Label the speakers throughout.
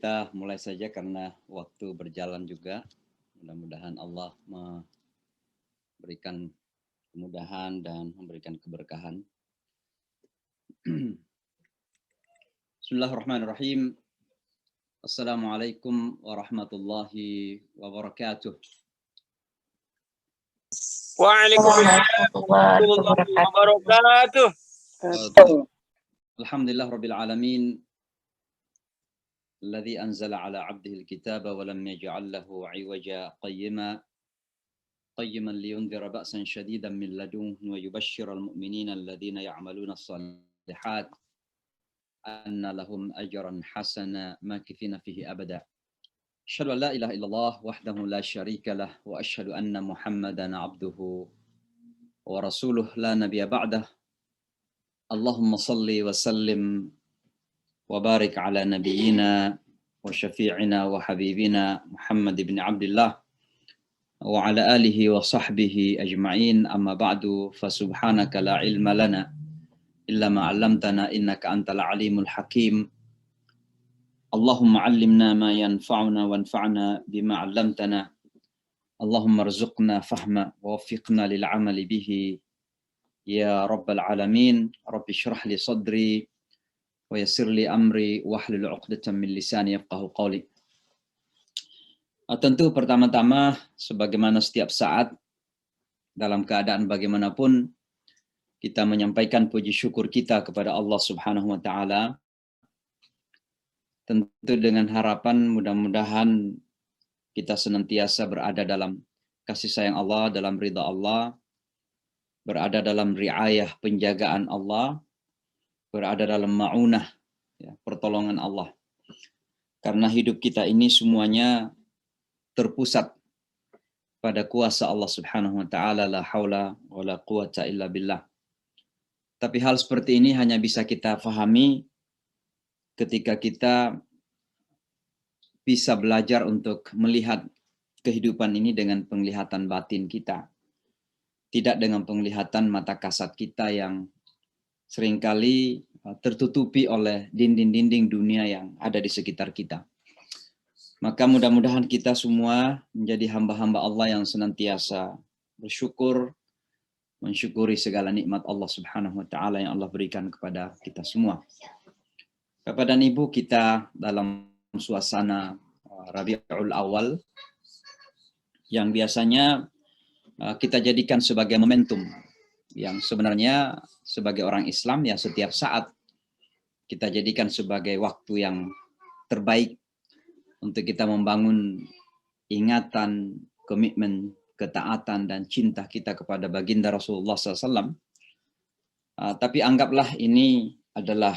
Speaker 1: kita mulai saja karena waktu berjalan juga. Mudah-mudahan Allah memberikan kemudahan dan memberikan keberkahan. Bismillahirrahmanirrahim. Assalamualaikum warahmatullahi wabarakatuh.
Speaker 2: Waalaikumsalam warahmatullahi wabarakatuh.
Speaker 1: Alhamdulillah rabbil alamin. الذي أنزل على عبده الكتاب ولم يجعل له عوجا قيما لينذر بأسا شديدا من لدنه ويبشر المؤمنين الذين يعملون الصالحات أن لهم أجرا حسنا ماكثين فيه أبدا أشهد أن لا إله إلا الله وحده لا شريك له وأشهد أن محمدا عبده ورسوله لا نبي بعده اللهم صل وسلم وبارك على نبينا وشفيعنا وحبيبنا محمد بن عبد الله وعلى آله وصحبه أجمعين أما بعد فسبحانك لا علم لنا إلا ما علمتنا إنك أنت العليم الحكيم اللهم علمنا ما ينفعنا وانفعنا بما علمتنا اللهم ارزقنا فهما ووفقنا للعمل به يا رب العالمين رب اشرح لي صدري ويسر لي أمري واحلل عقدة من lisani yafqahu qawli. Tentu pertama-tama sebagaimana setiap saat dalam keadaan bagaimanapun kita menyampaikan puji syukur kita kepada Allah Subhanahu wa taala. Tentu dengan harapan mudah-mudahan kita senantiasa berada dalam kasih sayang Allah, dalam ridha Allah, berada dalam riayah penjagaan Allah, berada dalam ma'unah, ya, pertolongan Allah. Karena hidup kita ini semuanya terpusat pada kuasa Allah Subhanahu wa taala, la haula wala quwata illa billah. Tapi hal seperti ini hanya bisa kita fahami ketika kita bisa belajar untuk melihat kehidupan ini dengan penglihatan batin kita. Tidak dengan penglihatan mata kasat kita yang seringkali tertutupi oleh dinding-dinding dunia yang ada di sekitar kita. Maka mudah-mudahan kita semua menjadi hamba-hamba Allah yang senantiasa bersyukur, mensyukuri segala nikmat Allah Subhanahu wa taala yang Allah berikan kepada kita semua. Bapak dan Ibu, kita dalam suasana Rabiul Awal yang biasanya kita jadikan sebagai momentum yang sebenarnya sebagai orang Islam ya setiap saat kita jadikan sebagai waktu yang terbaik untuk kita membangun ingatan, komitmen, ketaatan dan cinta kita kepada baginda Rasulullah SAW. Tapi anggaplah ini adalah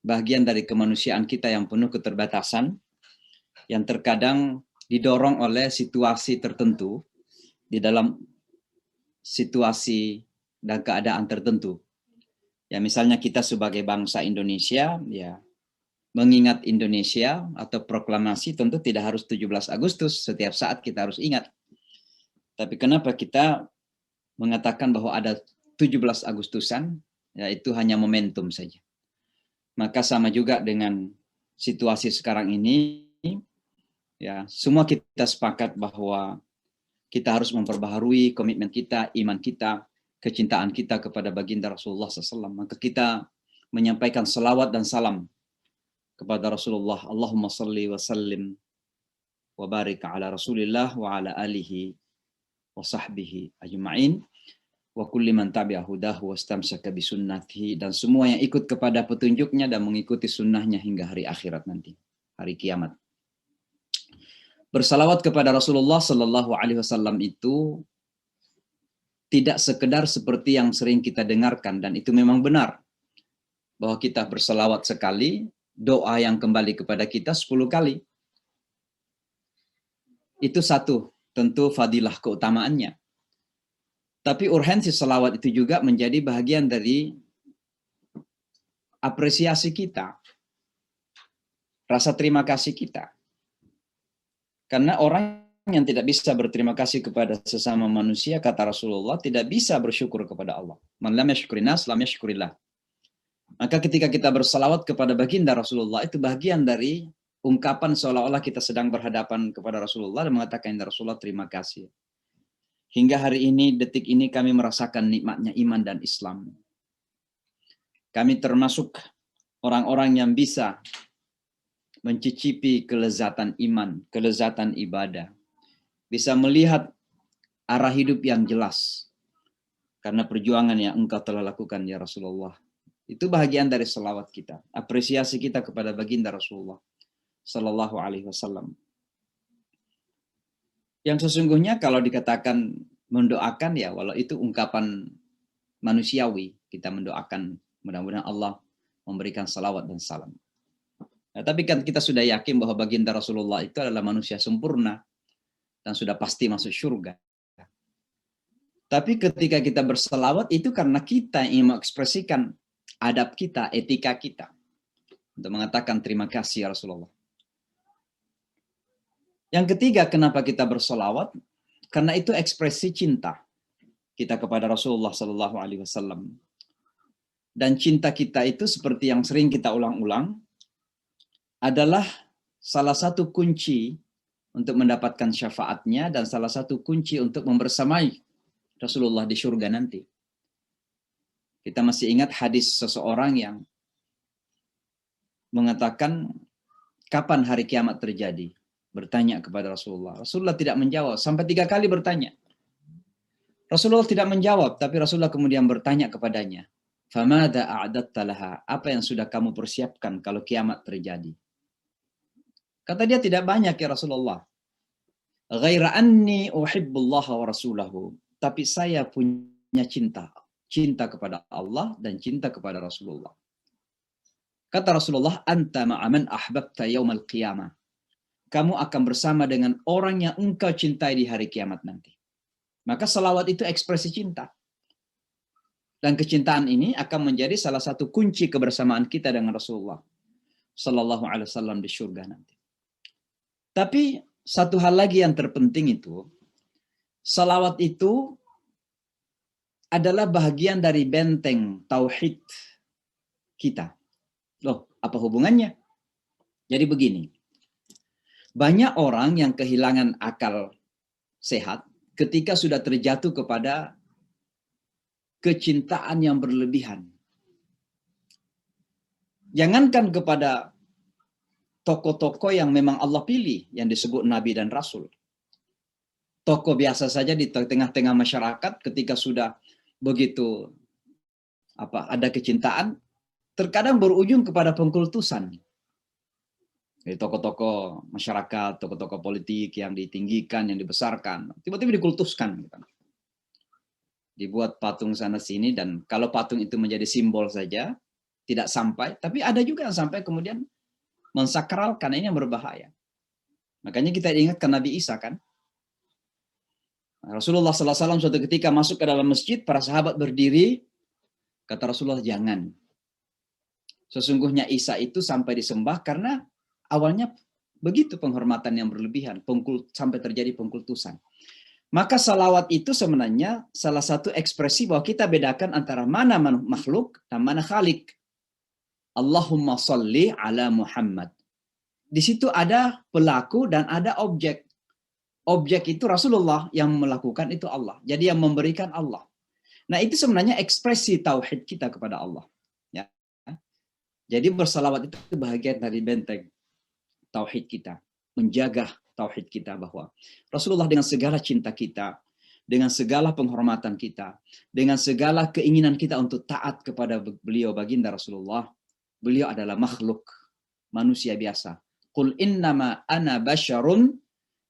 Speaker 1: bagian dari kemanusiaan kita yang penuh keterbatasan, yang terkadang didorong oleh situasi tertentu di dalam situasi dan keadaan tertentu. Ya misalnya kita sebagai bangsa Indonesia ya mengingat Indonesia atau proklamasi tentu tidak harus 17 Agustus, setiap saat kita harus ingat. Tapi kenapa kita mengatakan bahwa ada 17 Agustusan, ya itu hanya momentum saja. Maka sama juga dengan situasi sekarang ini, ya semua kita sepakat bahwa kita harus memperbaharui komitmen kita, iman kita, kecintaan kita kepada baginda Rasulullah SAW. Maka kita menyampaikan salawat dan salam kepada Rasulullah. Allahumma salli wa sallim wa barik ala Rasulillah wa ala alihi wa sahbihi ajma'in wa kulli man tabi'a hudahu wa istamsaka bi sunnatihi, dan semua yang ikut kepada petunjuknya dan mengikuti sunnahnya hingga hari akhirat nanti, hari kiamat. Bersalawat kepada Rasulullah Sallallahu Alaihi Wasallam itu tidak sekedar seperti yang sering kita dengarkan, dan itu memang benar bahwa kita bersalawat sekali, doa yang kembali kepada kita 10 kali. Itu satu, tentu fadilah keutamaannya. Tapi urgensi salawat itu juga menjadi bagian dari apresiasi kita, rasa terima kasih kita. Karena orang yang tidak bisa berterima kasih kepada sesama manusia, kata Rasulullah, tidak bisa bersyukur kepada Allah. Man lam yashkurin nas lam yashkurillah. Maka ketika kita bersalawat kepada baginda Rasulullah, itu bagian dari ungkapan seolah-olah kita sedang berhadapan kepada Rasulullah dan mengatakan, ya Rasulullah terima kasih. Hingga hari ini, detik ini kami merasakan nikmatnya iman dan Islam. Kami termasuk orang-orang yang bisa mencicipi kelezatan iman, kelezatan ibadah. Bisa melihat arah hidup yang jelas. Karena perjuangan yang engkau telah lakukan ya Rasulullah. Itu bahagian dari selawat kita. Apresiasi kita kepada baginda Rasulullah Sallallahu Alaihi Wasallam. Yang sesungguhnya kalau dikatakan mendoakan ya, walau itu ungkapan manusiawi. Kita mendoakan mudah-mudahan Allah memberikan salawat dan salam. Nah, tapi kan kita sudah yakin bahwa baginda Rasulullah itu adalah manusia sempurna dan sudah pasti masuk surga. Tapi ketika kita berselawat itu karena kita ingin mengekspresikan adab kita, etika kita. Untuk mengatakan terima kasih ya Rasulullah. Yang ketiga, kenapa kita berselawat? Karena itu ekspresi cinta kita kepada Rasulullah Sallallahu Alaihi Wasallam. Dan cinta kita itu seperti yang sering kita ulang-ulang, adalah salah satu kunci untuk mendapatkan syafaatnya dan salah satu kunci untuk membersamai Rasulullah di surga nanti. Kita masih ingat hadis seseorang yang mengatakan kapan hari kiamat terjadi? Bertanya kepada Rasulullah. Rasulullah tidak menjawab. Sampai 3 kali bertanya. Rasulullah tidak menjawab. Tapi Rasulullah kemudian bertanya kepadanya. Famada a'adatta laha? Apa yang sudah kamu persiapkan kalau kiamat terjadi? Kata dia tidak banyak ya Rasulullah. Ghaira anni uhibbullaha wa rasulahu. Tapi saya punya cinta. Cinta kepada Allah dan cinta kepada Rasulullah. Kata Rasulullah, anta ma'aman ahbabta yawmal qiyamah. Kamu akan bersama dengan orang yang engkau cintai di hari kiamat nanti. Maka salawat itu ekspresi cinta. Dan kecintaan ini akan menjadi salah satu kunci kebersamaan kita dengan Rasulullah Sallallahu Alaihi Wasallam di surga nanti. Tapi satu hal lagi yang terpenting itu, salawat itu adalah bahagian dari benteng tauhid kita. Loh, apa hubungannya? Jadi begini, banyak orang yang kehilangan akal sehat ketika sudah terjatuh kepada kecintaan yang berlebihan. Jangankan kepada tokoh-tokoh yang memang Allah pilih, yang disebut Nabi dan Rasul. Tokoh biasa saja di tengah-tengah masyarakat ketika sudah begitu ada kecintaan, terkadang berujung kepada pengkultusan. Jadi tokoh-tokoh masyarakat, tokoh-tokoh politik yang ditinggikan, yang dibesarkan, tiba-tiba dikultuskan. Dibuat patung sana sini, dan kalau patung itu menjadi simbol saja, tidak sampai. Tapi ada juga yang sampai kemudian mensakralkan, ini yang berbahaya. Makanya kita ingatkan Nabi Isa kan. Rasulullah SAW suatu ketika masuk ke dalam masjid, para sahabat berdiri, kata Rasulullah, jangan. Sesungguhnya Isa itu sampai disembah karena awalnya begitu penghormatan yang berlebihan, sampai terjadi pengkultusan. Maka salawat itu sebenarnya salah satu ekspresi bahwa kita bedakan antara mana makhluk dan mana khalik. Allahumma salli ala Muhammad. Di situ ada pelaku dan ada objek. Objek itu Rasulullah, yang melakukan itu Allah. Jadi yang memberikan Allah. Nah itu sebenarnya ekspresi tauhid kita kepada Allah. Ya. Jadi bersalawat itu bahagian dari benteng tauhid kita. Menjaga tauhid kita bahwa Rasulullah dengan segala cinta kita, dengan segala penghormatan kita, dengan segala keinginan kita untuk taat kepada beliau baginda Rasulullah, beliau adalah makhluk, manusia biasa. Qul innama ana basyarun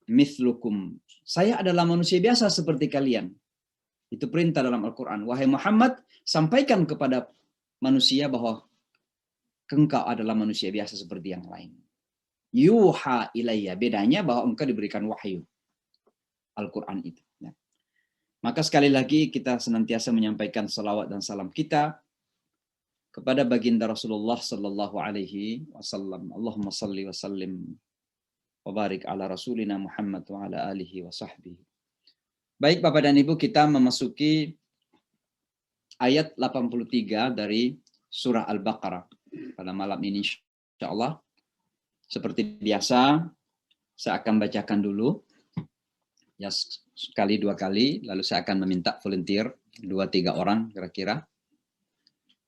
Speaker 1: mithlukum. Saya adalah manusia biasa seperti kalian. Itu perintah dalam Al-Quran. Wahai Muhammad, sampaikan kepada manusia bahwa engkau adalah manusia biasa seperti yang lain. Yuha ilayya. Bedanya bahwa engkau diberikan wahyu. Al-Quran itu. Ya. Maka sekali lagi kita senantiasa menyampaikan salawat dan salam kita kepada baginda Rasulullah Sallallahu Alaihi Wasallam. Allahumma salli wa sallim wa barik ala Rasulina Muhammad wa ala alihi wa sahbihi. Baik Bapak dan Ibu, kita memasuki ayat 83 dari surah Al-Baqarah pada malam ini insyaallah. Seperti biasa, saya akan bacakan dulu ya sekali dua kali, lalu saya akan meminta volunteer 2-3 orang kira-kira.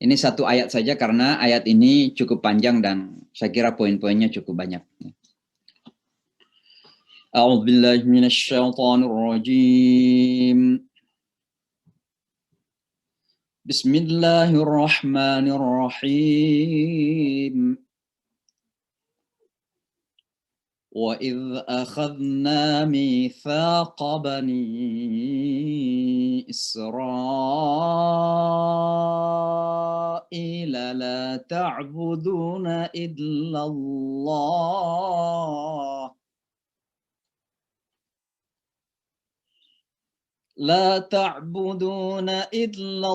Speaker 1: Ini satu ayat saja karena ayat ini cukup panjang dan saya kira poin-poinnya cukup banyak. A'udzu billahi minasyaitonir rajim. Bismillahirrahmanirrahim. وَإِذْ أَخَذْنَا مِيثَاقَ بَنِي إِسْرَائِيلَ لَا تَعْبُدُونَ إِلَّا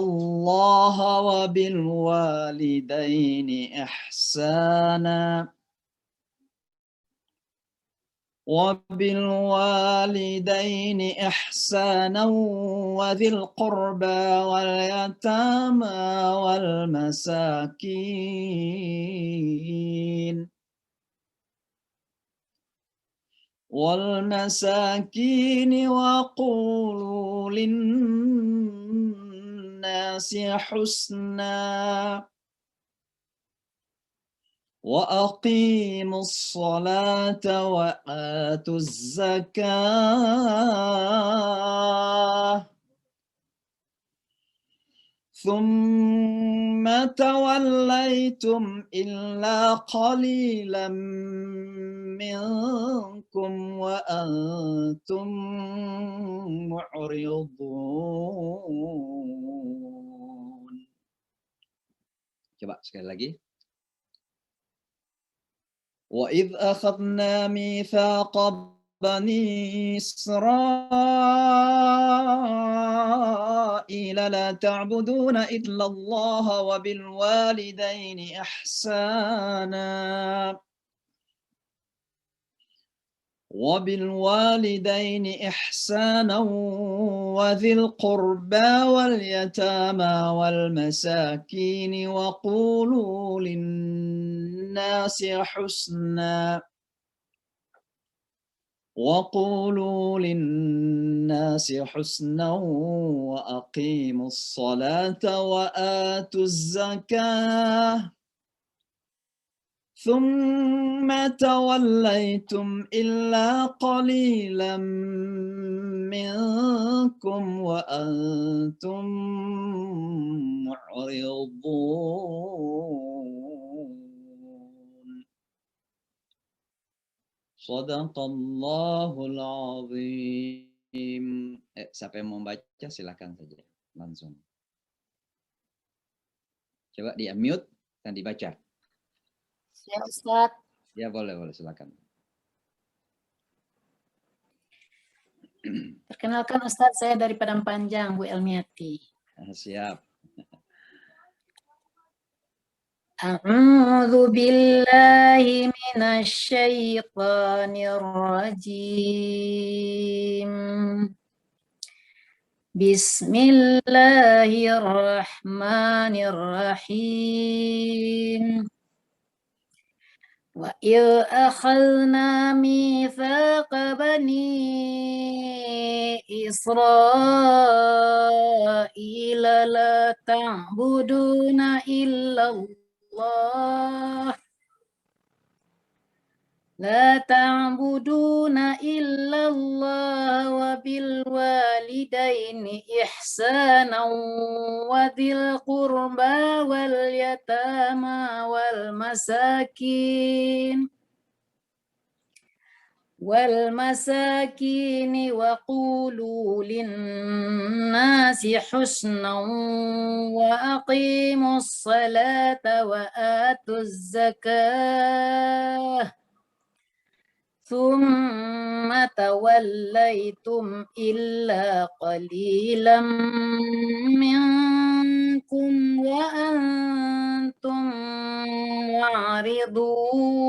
Speaker 1: اللَّهَ وَبِالْوَالِدَيْنِ إِحْسَانًا وذي القربى واليتامى والمساكين وقولوا للناس حسنا وأقيموا الصلاة وآتوا الزكاة ثم توليتم إلا قليلا منكم وأنتم معرضون. Coba sekali lagi. وَإِذْ أَخَذْنَا مِيثَاقَ بَنِي إِسْرَائِيلَ لَا تَعْبُدُونَ إِلَّا اللَّهَ وَبِالْوَالِدَيْنِ إِحْسَانًا وذي القربى واليتامى والمساكين وقولوا للناس حسنا وأقيموا الصلاة وآتوا الزكاة ثم توليتم إلا قليلا منكم وأنتم معرضون. Shadaqallahul azim. Siapa yang mau baca silakan saja langsung. Coba di unmute dan dibaca.
Speaker 3: Ya Ustaz.
Speaker 1: Ya boleh silakan.
Speaker 3: Perkenalkan Ustaz, saya dari Padang Panjang, Bu Elmiati.
Speaker 1: Siap.
Speaker 3: A'udzu billahi minasy syaithanir rajim. Bismillahirrahmanirrahim. وَإِذْ أَخَذْنَا مِيثَاقَ بَنِي إِسْرَائِيلَ لَا تَعْبُدُونَ إِلَّا اللَّهَ وَبِالْوَالِدَيْنِ إِحْسَانًا وذي القربى واليتامى والمساكين وقولوا للناس حسنا وأقيموا الصلاة وآتوا الزكاة ثم توليتم إلا قليلا منكم وأنتم معرضون.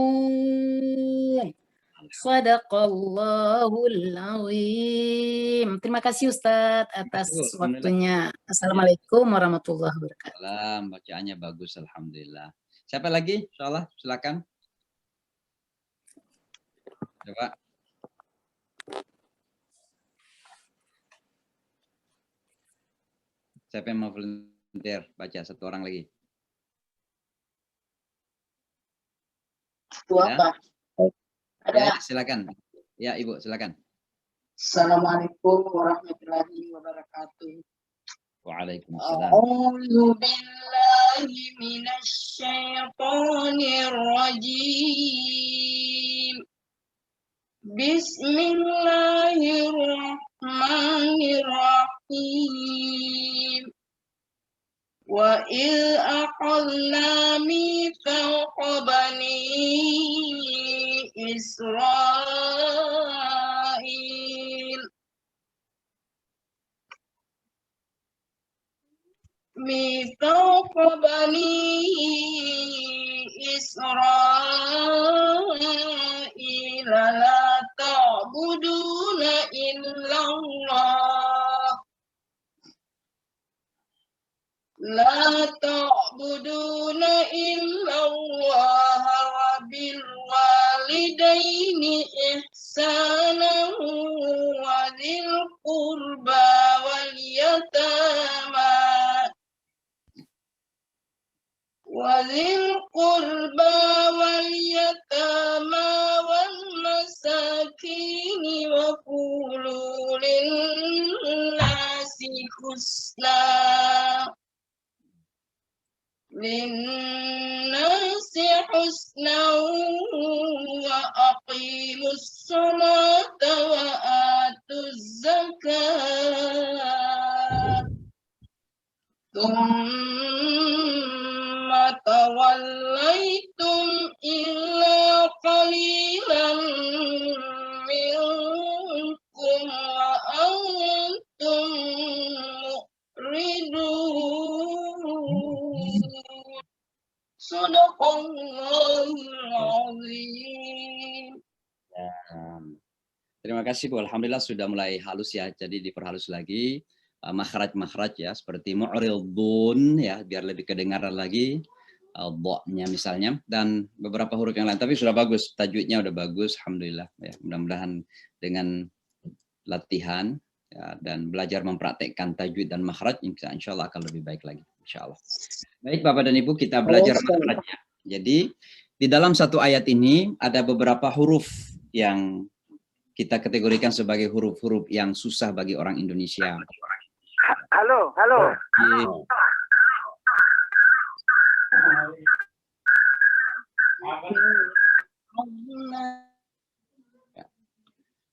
Speaker 3: Sadaqallahul azim. Terima kasih Ustadz atas waktunya. Assalamualaikum warahmatullahi wabarakatuh.
Speaker 1: Salam, bacaannya bagus, alhamdulillah. Siapa lagi? Insyaallah, silakan. Coba. Siapa yang mau volunteer baca satu orang lagi?
Speaker 4: Apa?
Speaker 1: Ya, silakan. Ya, Ibu, silakan.
Speaker 4: Assalamualaikum warahmatullahi wabarakatuh.
Speaker 1: Waalaikumsalam.
Speaker 4: A'udzu billahi minasy syaithanir rajim. Bismillahirrahmanirrahim. Wa il aqalna mitsaqa bani Israil mitsaqa bani Israil la ta'buduna illallah La ta'buduna illallah wa bil walidaini ihsanan wa dzil qurba wal yatama wal masakini wa qulu lin nasi husna Linnasi husna wa aqimus salata wa atuz zakat Thumma tawallaitum illa qalilan minkum wa antum Sadaqallahul azim.
Speaker 1: Terima kasih Bu. Alhamdulillah sudah mulai halus ya. Jadi diperhalus lagi makhraj-makhraj ya seperti mu'ridun ya biar lebih kedengaran lagi dha-nya misalnya dan beberapa huruf yang lain. Tapi sudah bagus, tajwidnya udah bagus alhamdulillah ya. Mudah-mudahan dengan latihan ya, dan belajar mempraktekkan tajwid dan makhraj insyaallah akan lebih baik lagi insyaallah. Baik Bapak dan Ibu, kita belajar makhrajnya. Jadi di dalam satu ayat ini ada beberapa huruf yang kita kategorikan sebagai huruf-huruf yang susah bagi orang Indonesia.
Speaker 2: Halo.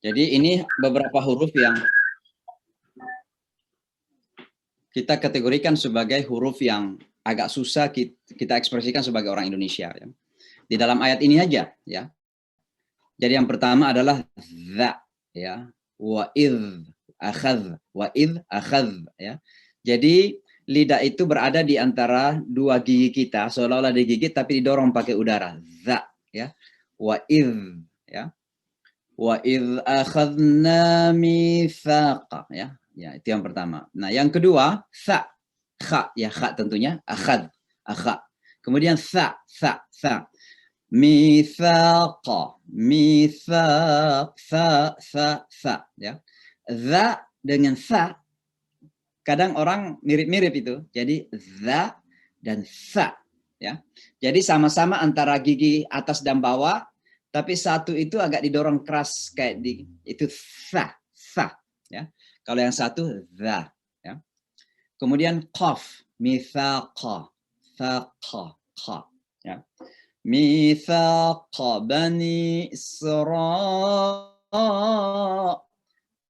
Speaker 1: Jadi ini beberapa huruf yang kita kategorikan sebagai huruf yang agak susah kita ekspresikan sebagai orang Indonesia. Ya. Di dalam ayat ini aja, ya. Jadi yang pertama adalah za, ya, wa idh akhadh, ya. Jadi lidah itu berada di antara dua gigi kita, seolah-olah digigit tapi didorong pakai udara. Za, ya, wa idh, ya. Wa idh akhadna mitsaqa, ya. Ya, itu yang pertama. Nah, yang kedua, sa, kha, ya kha tentunya, akhad, akha. Kemudian sa, mitsaqa, sa, ya. Za dengan sa, kadang orang mirip-mirip itu. Jadi za dan sa, ya. Jadi sama-sama antara gigi atas dan bawah, tapi satu itu agak didorong keras kayak itu sa, ya. Kalau yang satu za, ya. Kemudian qaf, mitsaqa, saqa, qa, ya. Mitsaqa bani Isra,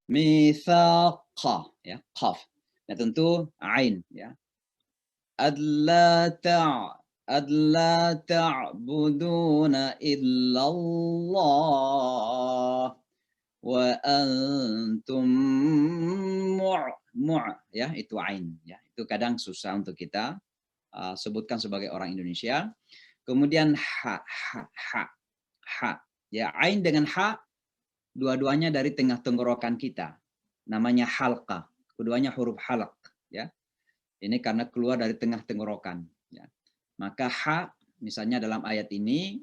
Speaker 1: mitsaqa, ya, qaf. Nah, tentu ain, ya. Adla ta'buduna illallah wa antum ya, itu ain, ya. Itu kadang susah untuk kita sebutkan sebagai orang Indonesia. Kemudian ha, Ya, ain dengan ha dua-duanya dari tengah tenggorokan kita. Namanya halqa. Keduanya huruf halq, ya. Ini karena keluar dari tengah tenggorokan, ya. Maka ha misalnya dalam ayat ini,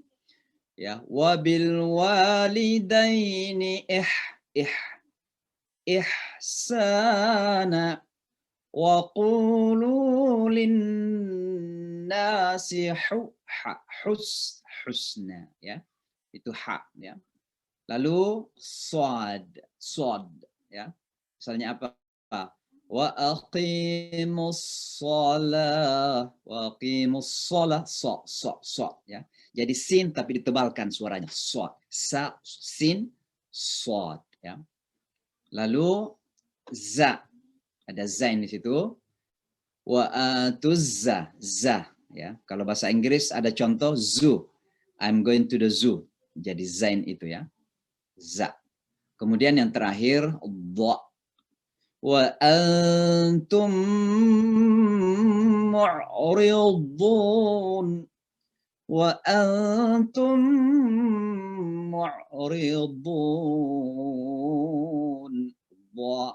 Speaker 1: ya, wabil walidaini ihsana wa qulu linnasi husna, ya. Itu ha, ya. Lalu sad, ya. Misalnya apa? Wa aqimus shalah, ya. Jadi sin tapi ditebalkan suaranya, sa, sin, sad, ya. Lalu za, ada zain di situ. Wa atuzza, ya. Kalau bahasa Inggris ada contoh zoo, I'm going to the zoo. Jadi zain itu, ya. Za. Kemudian yang terakhir dha. Wa antum mu'ridun. Wa antum mu'ridun. Dha,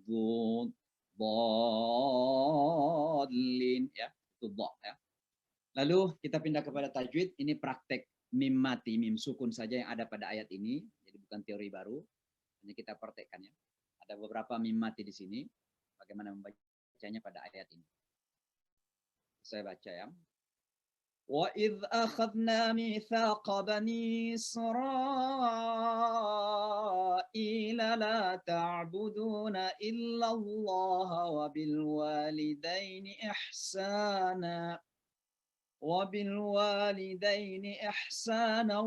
Speaker 1: dun, dhalin, ya. Itu dha, ya. Lalu kita pindah kepada tajwid. Ini praktek mim mati, mim sukun saja yang ada pada ayat ini. Jadi bukan teori baru. Ini kita praktekkan, ya. Ada beberapa mim mati di sini. Bagaimana membacanya pada ayat ini. Saya baca, ya. Wa idh akhadna mithaqa bani Israila la ta'buduna illa Allah wa bil walidaini ihsana. وبالوالدين إحسانا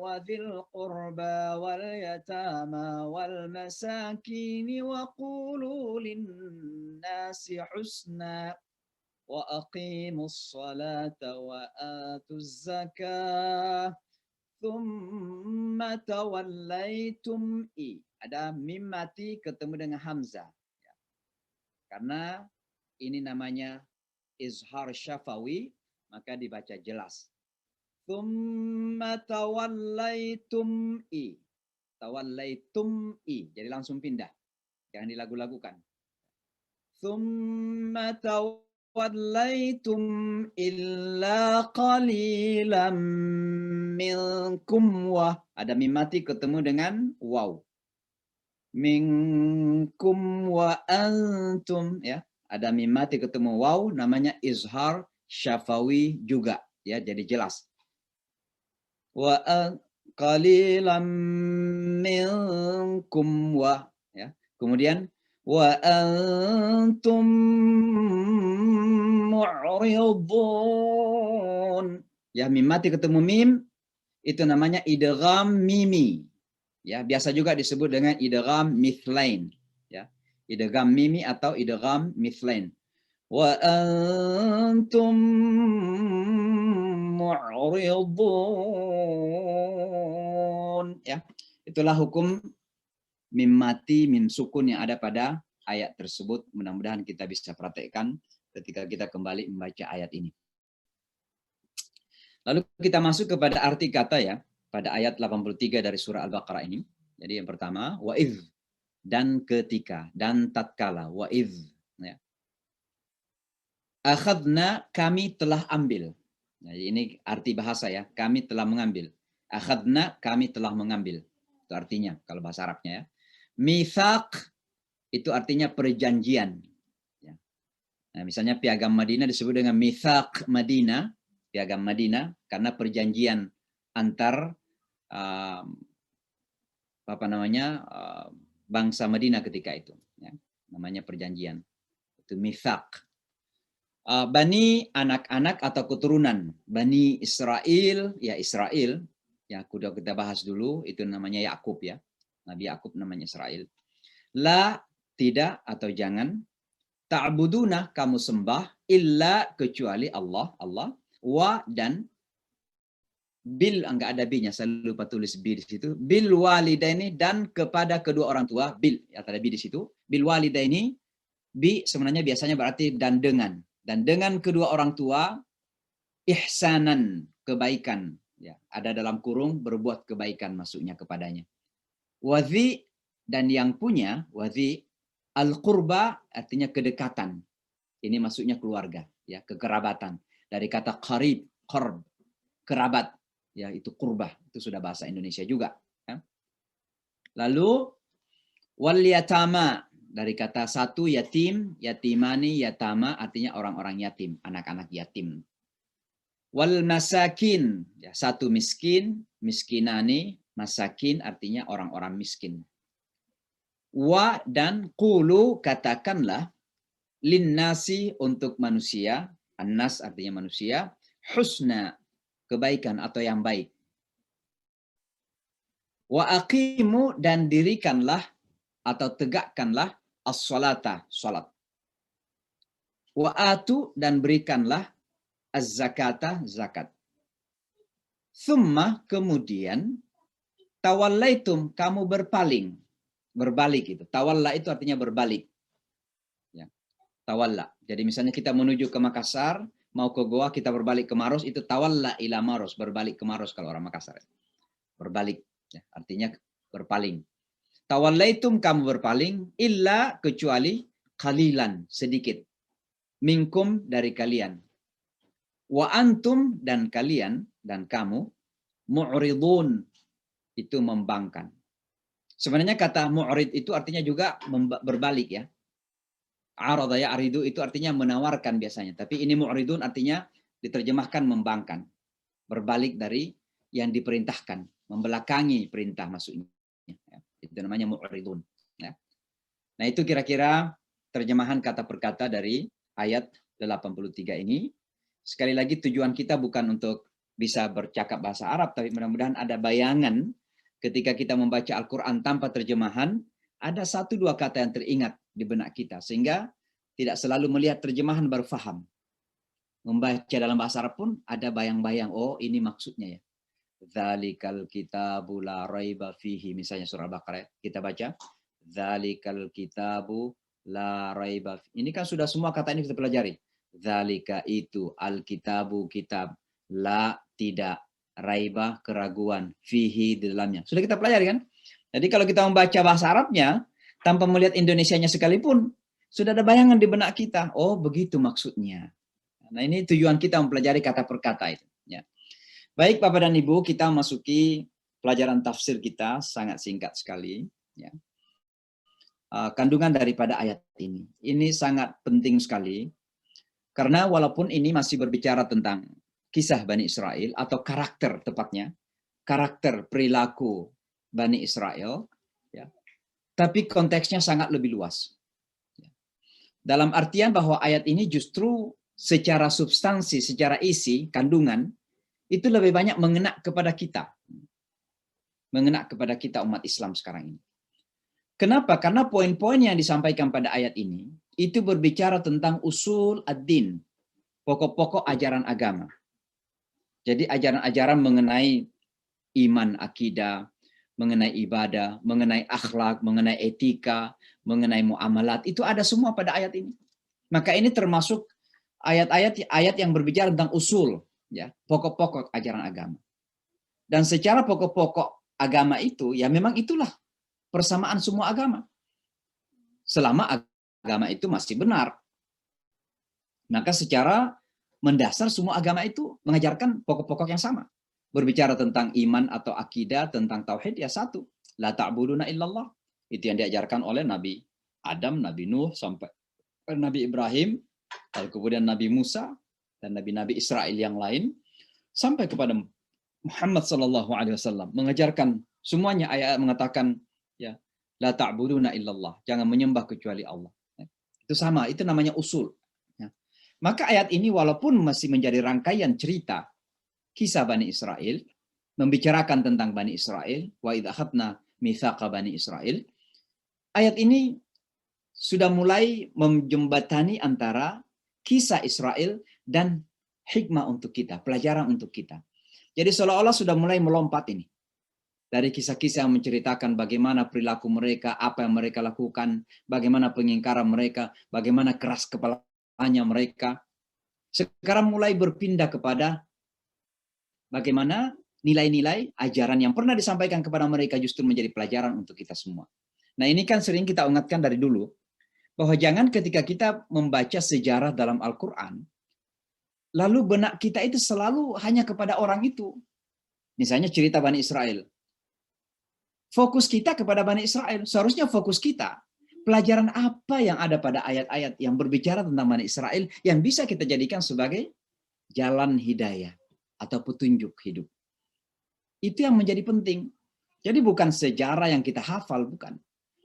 Speaker 1: وذي القربى واليتامى والمساكين وقولوا للناس حسنا وأقيموا الصلاة وآتوا الزكاة ثم توليتم. Ada mim mati ketemu dengan hamzah, karena ini namanya izhar syafawi, maka dibaca jelas. Tsumma tawallaitum jadi langsung pindah, jangan dilagu-lagukan. Tsumma tawallaitum illa qalilan minkum wa, ada mim mati ketemu dengan waw, minkum wa antum, ya. Ada mim mati ketemu waw, namanya izhar syafawi juga, ya, jadi jelas. Wa qalilan minkum wa, ya. Kemudian wa antum mu'ridun, ya, mim mati ketemu mim, itu namanya idgham mimi, ya, biasa juga disebut dengan idgham mithlain, ya. Idgham mimi atau idgham mithlain. Wa antum mu'ridun, ya. Itulah hukum mim mati, mim sukun yang ada pada ayat tersebut. Mudah-mudahan kita bisa praktekkan ketika kita kembali membaca ayat ini. Lalu kita masuk kepada arti kata, ya, pada ayat 83 dari surah Al-Baqarah ini. Jadi yang pertama, wa idh, dan ketika, dan tatkala, wa idh, ya. Akhadna, kami telah ambil. Nah, ini arti bahasa, ya, kami telah mengambil. Akhadna, kami telah mengambil. Itu artinya kalau bahasa Arabnya, ya. Mitsaq itu artinya perjanjian, ya. Nah, misalnya piagam Madinah disebut dengan mitsaq Madinah, piagam Madinah, karena perjanjian antar bangsa Madinah ketika itu, ya. Namanya perjanjian, itu mitsaq. Bani, anak-anak atau keturunan Bani Israel, ya, Israel, ya, sudah kita bahas dulu, itu namanya Yakub, ya, Nabi Yakub namanya Israel. La, tidak atau jangan, ta'buduna, kamu sembah, illa, kecuali Allah, wa, dan bil, enggak ada bi-nya, saya lupa tulis bi di situ. Bil walidaini, dan kepada kedua orang tua, bil, ya, ada bi di situ. Bil walidaini, bi sebenarnya biasanya berarti dan dengan kedua orang tua, ihsanan, kebaikan, Ya, ada dalam kurung berbuat kebaikan masuknya kepadanya. Wadhi dan yang punya, wadhi al-qurba artinya kedekatan. Ini maksudnya keluarga, ya, kekerabatan. Dari kata qarib, qurb, kerabat, ya itu qurbah, itu sudah bahasa Indonesia juga. Ya. Lalu wal yatama dari kata satu yatim, yatimani, yatama artinya orang-orang yatim, anak-anak yatim. Wal masakin, ya, satu miskin, miskinani, masakin artinya orang-orang miskin. Wa dan qulu katakanlah linnasi untuk manusia, annas artinya manusia, husna kebaikan atau yang baik. Wa aqimu dan dirikanlah atau tegakkanlah as-salata, salat. Wa atu dan berikanlah az-zakata, zakat. Thumma kemudian tawallaitum kamu berpaling, berbalik itu. Tawalla itu artinya berbalik. Ya. Tawalla. Jadi misalnya kita menuju ke Makassar, mau ke Goa, kita berbalik ke Maros, itu tawalla ila Maros, berbalik ke Maros kalau orang Makassar. Berbalik, ya, artinya berpaling. Tawallaitum kamu berpaling, illa kecuali qalilan, sedikit. Minkum dari kalian. Wa antum dan kalian dan kamu mu'ridun itu membangkang. Sebenarnya kata mu'rid itu artinya juga berbalik ya. Arada ya'ridu itu artinya menawarkan biasanya, tapi ini mu'ridun artinya diterjemahkan membangkang. Berbalik dari yang diperintahkan, membelakangi perintah maksudnya. Itu namanya mu'ridun. Ya. Nah, itu kira-kira terjemahan kata per kata dari ayat 83 ini. Sekali lagi tujuan kita bukan untuk bisa bercakap bahasa Arab, tapi mudah-mudahan ada bayangan ketika kita membaca Al-Quran tanpa terjemahan, ada satu dua kata yang teringat di benak kita, sehingga tidak selalu melihat terjemahan baru faham. Membaca dalam bahasa Arab pun ada bayang-bayang, oh ini maksudnya ya. Dzalikal kitabu la raiba fihi, misalnya surah Al-Baqarah, kita baca, Dzalikal kitabu la raiba fihi. Ini kan sudah semua kata ini kita pelajari. Dzalika itu al-kitabu kitab, la tidak, raiba keraguan, fihi di dalamnya. Sudah kita pelajari kan? Jadi kalau kita membaca bahasa Arabnya tanpa melihat Indonesianya sekalipun, sudah ada bayangan di benak kita. Oh, begitu maksudnya. Nah, ini tujuan kita mempelajari kata per kata itu, ya. Baik Bapak dan Ibu, kita masuki pelajaran tafsir kita, sangat singkat sekali, ya. Kandungan daripada ayat ini. Ini sangat penting sekali. Karena walaupun ini masih berbicara tentang kisah Bani Israel atau karakter tepatnya, karakter perilaku Bani Israel, ya, tapi konteksnya sangat lebih luas. Ya. Dalam artian bahwa ayat ini justru secara substansi, secara isi, kandungan, itu lebih banyak mengena kepada kita. Mengena kepada kita umat Islam sekarang ini. Kenapa? Karena poin-poin yang disampaikan pada ayat ini, itu berbicara tentang usul ad-din, pokok-pokok ajaran agama. Jadi ajaran-ajaran mengenai iman, akidah, mengenai ibadah, mengenai akhlak, mengenai etika, mengenai muamalat, itu ada semua pada ayat ini. Maka ini termasuk ayat yang berbicara tentang usul, ya, pokok-pokok ajaran agama. Dan secara pokok-pokok agama itu, ya memang itulah persamaan semua agama. Selama agama itu masih benar. Maka secara mendasar semua agama itu mengajarkan pokok-pokok yang sama. Berbicara tentang iman atau akidah, tentang tauhid, ya satu. La ta'buduna illallah. Itu yang diajarkan oleh Nabi Adam, Nabi Nuh, sampai Nabi Ibrahim, lalu kemudian Nabi Musa, dan Nabi-Nabi Israel yang lain, sampai kepada Muhammad SAW. Mengajarkan semuanya, ayat mengatakan, ya, la ta'buduna illallah. Jangan menyembah kecuali Allah. Itu sama, itu namanya usul. Ya. Maka ayat ini walaupun masih menjadi rangkaian cerita kisah Bani Israel, membicarakan tentang Bani Israel, wa idh akhadna mitsaqa Bani Israel, ayat ini sudah mulai menjembatani antara kisah Israel dan hikmah untuk kita, pelajaran untuk kita. Jadi seolah-olah sudah mulai melompat ini. Dari kisah-kisah yang menceritakan bagaimana perilaku mereka, apa yang mereka lakukan, bagaimana pengingkaran mereka, bagaimana keras kepalanya mereka. Sekarang mulai berpindah kepada bagaimana nilai-nilai ajaran yang pernah disampaikan kepada mereka justru menjadi pelajaran untuk kita semua. Nah, ini kan sering kita ingatkan dari dulu, bahwa jangan ketika kita membaca sejarah dalam Al-Quran, lalu benak kita itu selalu hanya kepada orang itu. Misalnya cerita Bani Israel. Fokus kita kepada Bani Israel. Seharusnya fokus kita, pelajaran apa yang ada pada ayat-ayat yang berbicara tentang Bani Israel yang bisa kita jadikan sebagai jalan hidayah atau petunjuk hidup. Itu yang menjadi penting. Jadi bukan sejarah yang kita hafal, bukan.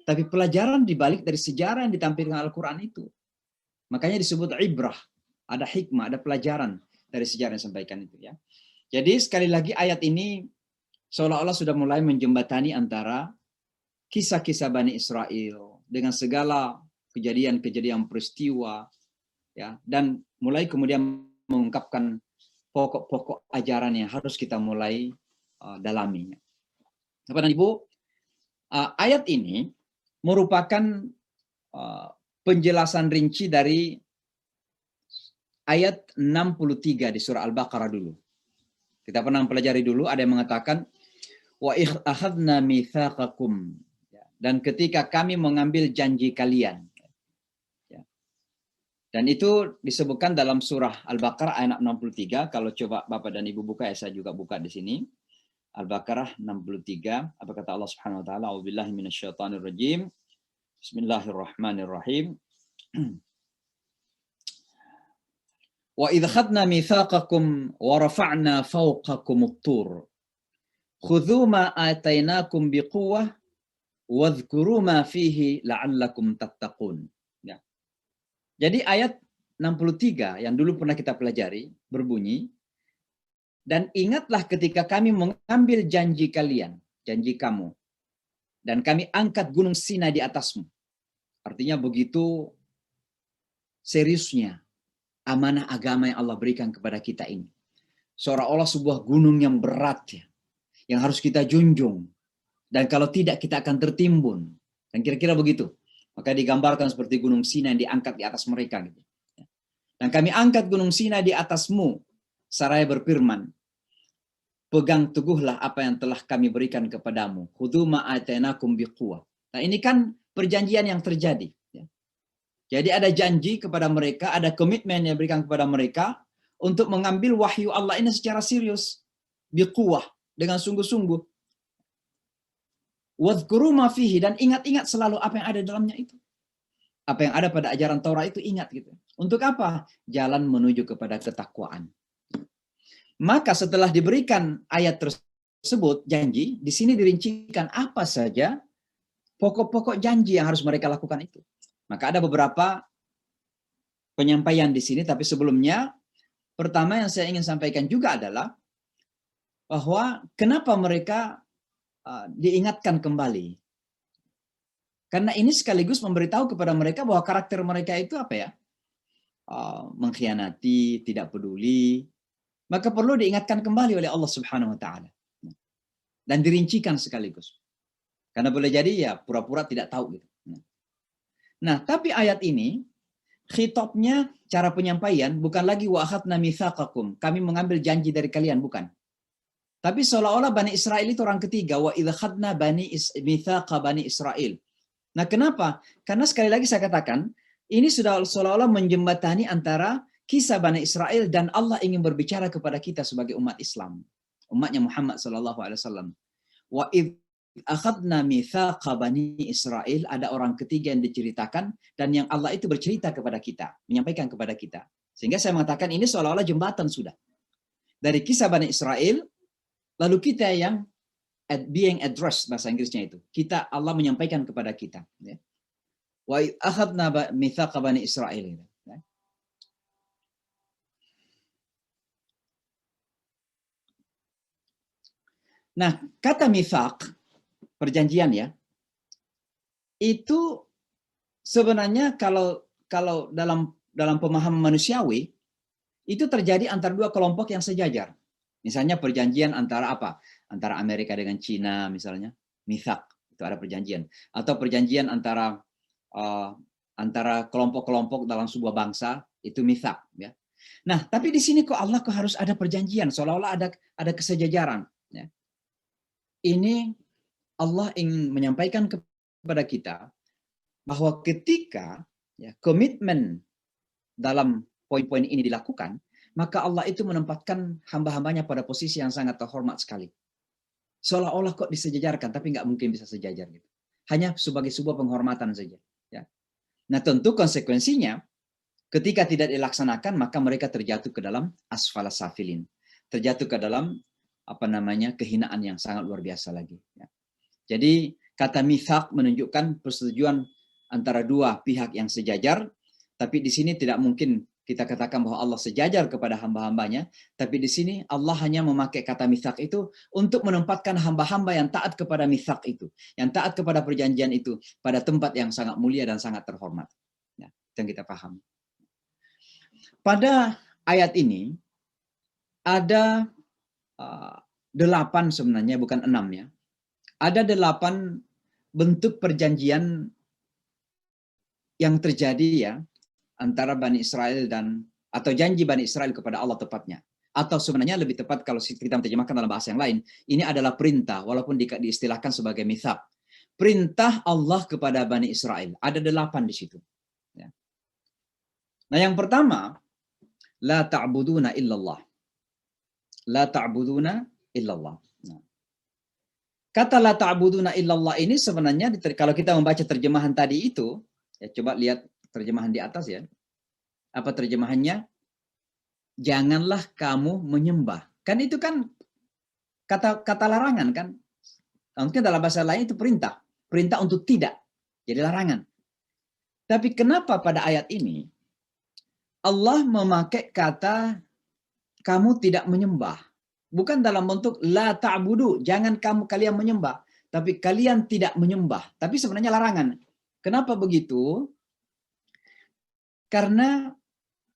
Speaker 1: Tapi pelajaran dibalik dari sejarah yang ditampilkan Al-Quran itu. Makanya disebut ibrah. Ada hikmah, ada pelajaran dari sejarah yang disampaikan itu, ya. Jadi sekali lagi ayat ini seolah-olah sudah mulai menjembatani antara kisah-kisah Bani Israel dengan segala kejadian-kejadian peristiwa, ya, dan mulai kemudian mengungkapkan pokok-pokok ajaran yang harus kita mulai dalami. Bapak dan Ibu, ayat ini merupakan penjelasan rinci dari ayat 63 di surah Al-Baqarah dulu. Kita pernah pelajari dulu, ada yang mengatakan wa akhadna mitsaqakum, dan ketika kami mengambil janji kalian. Dan itu disebutkan dalam surah Al-Baqarah ayat 63. Kalau coba Bapak dan Ibu buka, ya saya juga buka di sini. Al-Baqarah 63. Apa kata Allah Subhanahu wa taala? A'udzubillahi minasyaitonir rajim. Bismillahirrahmanirrahim. Wa idh khadna mitsaqakum wa rafa'na fawqakumut tur. Khudhu ma atainakum biquwwah wadhkuru ma fihi la'allakum tattaqun. Ya. Jadi ayat 63 yang dulu pernah kita pelajari berbunyi, dan ingatlah ketika kami mengambil janji kalian, janji kamu, dan kami angkat gunung Sinai di atasmu. Artinya begitu seriusnya amanah agama yang Allah berikan kepada kita ini. Seolah-olah sebuah gunung yang berat, ya, yang harus kita junjung. Dan kalau tidak kita akan tertimbun. Dan kira-kira begitu. Maka digambarkan seperti gunung Sinai yang diangkat di atas mereka. Gitu. Dan kami angkat gunung Sinai di atasmu, seraya berfirman, pegang teguhlah apa yang telah kami berikan kepadamu. Khudhu ma atainakum biquwwah. Nah, ini kan perjanjian yang terjadi. Ya. Jadi ada janji kepada mereka, ada komitmen yang diberikan kepada mereka untuk mengambil wahyu Allah ini secara serius. Biquwwah, dengan sungguh-sungguh. Wadhkuru ma fihi, dan ingat-ingat selalu apa yang ada dalamnya itu. Apa yang ada pada ajaran Taurat itu ingat gitu. Untuk apa? Jalan menuju kepada ketakwaan. Maka setelah diberikan ayat tersebut, janji, di sini dirincikan apa saja pokok-pokok janji yang harus mereka lakukan itu. Maka ada beberapa penyampaian di sini, tapi sebelumnya, pertama yang saya ingin sampaikan juga adalah bahwa kenapa mereka diingatkan kembali. Karena ini sekaligus memberitahu kepada mereka bahwa karakter mereka itu apa ya? Mengkhianati, tidak peduli. Maka perlu diingatkan kembali oleh Allah Subhanahu wa taala. Dan dirincikan sekaligus. Karena boleh jadi ya pura-pura tidak tahu gitu. Nah, tapi ayat ini khitabnya, cara penyampaian bukan lagi wa akhadna mitsaqakum, kami mengambil janji dari kalian, bukan. Tapi seolah-olah Bani Israel itu orang ketiga, wa idh khadna mitsaqa Bani Israel. Nah, kenapa? Karena sekali lagi saya katakan, ini sudah seolah-olah menjembatani antara kisah Bani Israel dan Allah ingin berbicara kepada kita sebagai umat Islam, umatnya Muhammad SAW. Wa idh akhadna mitsaqa Bani Israel, ada orang ketiga yang diceritakan dan yang Allah itu bercerita kepada kita, menyampaikan kepada kita. Sehingga saya mengatakan ini seolah-olah jembatan sudah. Dari kisah Bani Israel, lalu kita yang being addressed, bahasa Inggrisnya itu. Kita, Allah menyampaikan kepada kita. Wa idh akhadna mitsaqa Bani Israel. Nah, kata mitsaq, perjanjian ya, itu sebenarnya kalau dalam pemahaman manusiawi, itu terjadi antara dua kelompok yang sejajar. Misalnya perjanjian antara apa? Antara Amerika dengan Cina misalnya, mitsaq, itu ada perjanjian. Atau perjanjian antara kelompok-kelompok dalam sebuah bangsa, itu mitsaq. Ya. Nah, tapi di sini kok Allah harus ada perjanjian, seolah-olah ada kesejajaran. ini Allah ingin menyampaikan kepada kita bahwa ketika ya, komitmen dalam poin-poin ini dilakukan, maka Allah itu menempatkan hamba-hambanya pada posisi yang sangat terhormat sekali. Seolah-olah kok disejajarkan, tapi nggak mungkin bisa sejajar gitu. Hanya sebagai sebuah penghormatan saja. Ya. Nah tentu konsekuensinya, ketika tidak dilaksanakan, maka mereka terjatuh ke dalam asfala safilin. Terjatuh ke dalam kehinaan yang sangat luar biasa lagi. Ya. Jadi kata mithaq menunjukkan persetujuan antara dua pihak yang sejajar, tapi di sini tidak mungkin kita katakan bahwa Allah sejajar kepada hamba-hambanya, tapi di sini Allah hanya memakai kata mithaq itu untuk menempatkan hamba-hamba yang taat kepada mithaq itu, yang taat kepada perjanjian itu pada tempat yang sangat mulia dan sangat terhormat. Ya, itu yang kita paham. Pada ayat ini ada 8 sebenarnya, bukan 6 ya. Ada 8 bentuk perjanjian yang terjadi ya antara Bani Israel atau janji Bani Israel kepada Allah tepatnya. Atau sebenarnya lebih tepat kalau kita terjemahkan dalam bahasa yang lain, ini adalah perintah walaupun diistilahkan sebagai mithaq. Perintah Allah kepada Bani Israel. Ada 8 di situ. Ya. Nah yang pertama, la ta'buduna illallah. La ta'buduna illallah. Nah. Kata la ta'buduna illallah ini sebenarnya kalau kita membaca terjemahan tadi itu, ya coba lihat terjemahan di atas ya. Apa terjemahannya? Janganlah kamu menyembah. Kan itu kan kata larangan kan? Mungkin dalam bahasa lain itu perintah. Perintah untuk tidak. Jadi larangan. Tapi kenapa pada ayat ini Allah memakai kata kamu tidak menyembah? Bukan dalam bentuk la ta'budu, jangan kalian menyembah, tapi kalian tidak menyembah. Tapi sebenarnya larangan. Kenapa begitu? Karena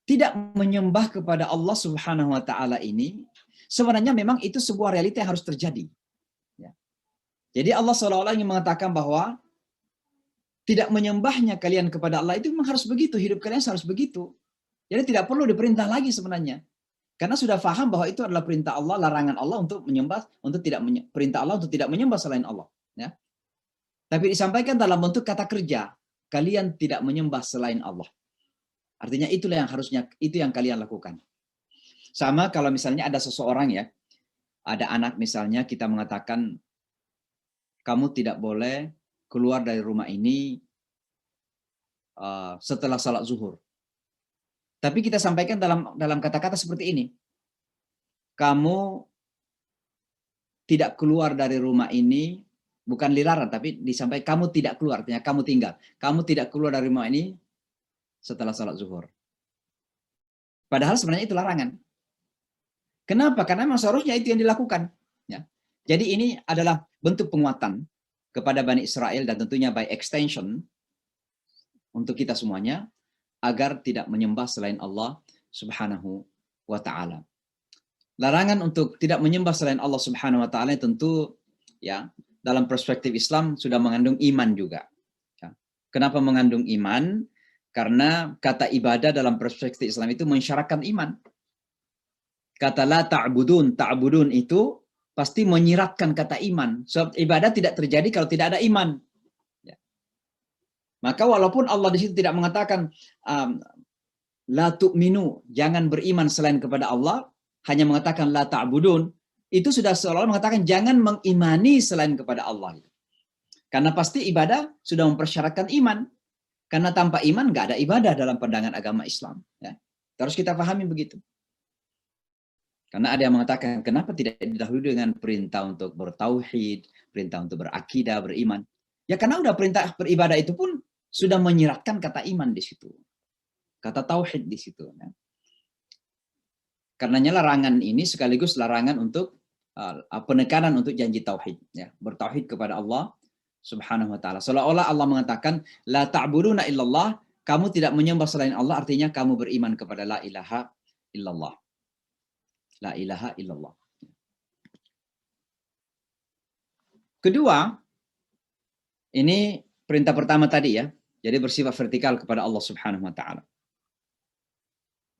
Speaker 1: tidak menyembah kepada Allah Subhanahu wa taala ini sebenarnya memang itu sebuah realita yang harus terjadi. Ya. Jadi Allah seolah-olah ingin mengatakan bahwa tidak menyembahnya kalian kepada Allah itu memang harus begitu, hidup kalian harus begitu. Jadi tidak perlu diperintah lagi sebenarnya. Karena sudah paham bahwa itu adalah perintah Allah, larangan Allah untuk menyembah, perintah Allah untuk tidak menyembah selain Allah. Ya. Tapi disampaikan dalam bentuk kata kerja, kalian tidak menyembah selain Allah. Artinya itulah yang harusnya, itu yang kalian lakukan. Sama kalau misalnya ada seseorang ya, ada anak misalnya kita mengatakan, kamu tidak boleh keluar dari rumah ini setelah salat zuhur. Tapi kita sampaikan dalam kata-kata seperti ini. Kamu tidak keluar dari rumah ini, bukan dilarang, tapi disampaikan kamu tidak keluar, artinya kamu tinggal. Kamu tidak keluar dari rumah ini setelah salat zuhur. Padahal sebenarnya itu larangan. Kenapa? Karena memang seharusnya itu yang dilakukan. Ya. Jadi ini adalah bentuk penguatan kepada Bani Israel dan tentunya by extension untuk kita semuanya, agar tidak menyembah selain Allah Subhanahu wa ta'ala. Larangan untuk tidak menyembah selain Allah Subhanahu wa ta'ala tentu ya dalam perspektif Islam sudah mengandung iman juga. Ya. Kenapa mengandung iman? Karena kata ibadah dalam perspektif Islam itu mensyaratkan iman. Kata la ta'budun, ta'budun itu pasti menyiratkan kata iman. Sebab ibadah tidak terjadi kalau tidak ada iman. Maka walaupun Allah di situ tidak mengatakan la tu'minu, jangan beriman selain kepada Allah, hanya mengatakan la ta'budun, itu sudah seolah-olah mengatakan jangan mengimani selain kepada Allah. Karena pasti ibadah sudah mempersyaratkan iman. Karena tanpa iman nggak ada ibadah dalam pandangan agama Islam. Ya. Terus kita pahami begitu. Karena ada yang mengatakan kenapa tidak didahului dengan perintah untuk bertauhid, perintah untuk berakidah, beriman. Ya karena udah perintah beribadah itu pun sudah menyiratkan kata iman di situ. Kata tauhid di situ. Ya. Karenanya larangan ini sekaligus larangan untuk penekanan untuk janji tauhid. Ya. Bertauhid kepada Allah Subhanahu wa ta'ala. Seolah-olah Allah mengatakan, la ta'buduna illallah, kamu tidak menyembah selain Allah, artinya kamu beriman kepada la ilaha illallah. La ilaha illallah. Kedua, ini perintah pertama tadi ya. Jadi bersifat vertikal kepada Allah Subhanahu wa ta'ala.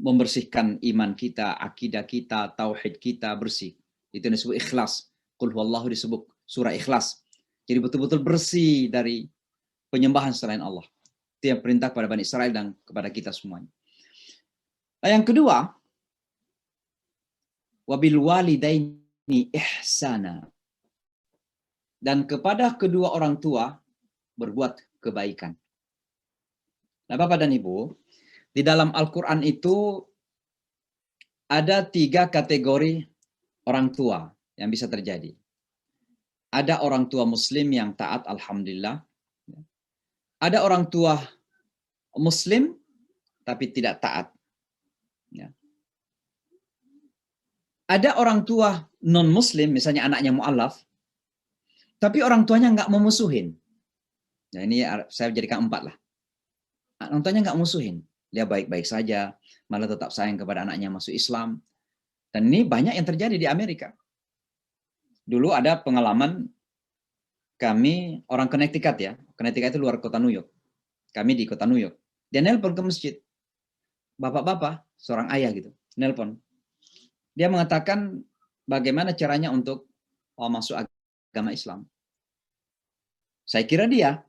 Speaker 1: Membersihkan iman kita, akidah kita, tauhid kita bersih. Itu disebut ikhlas. Qul huwallahu disebut surah Ikhlas. Jadi betul-betul bersih dari penyembahan selain Allah. Itu yang perintah kepada Bani Israel dan kepada kita semuanya. Nah, yang kedua, wabil walidaini ihsana. Dan kepada kedua orang tua berbuat kebaikan. Nah, Bapak dan Ibu, di dalam Al-Quran itu ada 3 kategori orang tua yang bisa terjadi. Ada orang tua Muslim yang taat, alhamdulillah. Ada orang tua Muslim tapi tidak taat. Ada orang tua non-Muslim, misalnya anaknya mu'alaf, tapi orang tuanya nggak memusuhin. Nah ini saya jadikan 4 lah. Orang tuanya nggak musuhin. Dia baik-baik saja, malah tetap sayang kepada anaknya masuk Islam. Dan ini banyak yang terjadi di Amerika. Dulu ada pengalaman kami, orang Connecticut ya. Connecticut itu luar kota New York. Kami di kota New York. Dia nelpon ke masjid. Bapak-bapak, seorang ayah gitu, nelpon. Dia mengatakan bagaimana caranya untuk masuk agama Islam. Saya kira dia.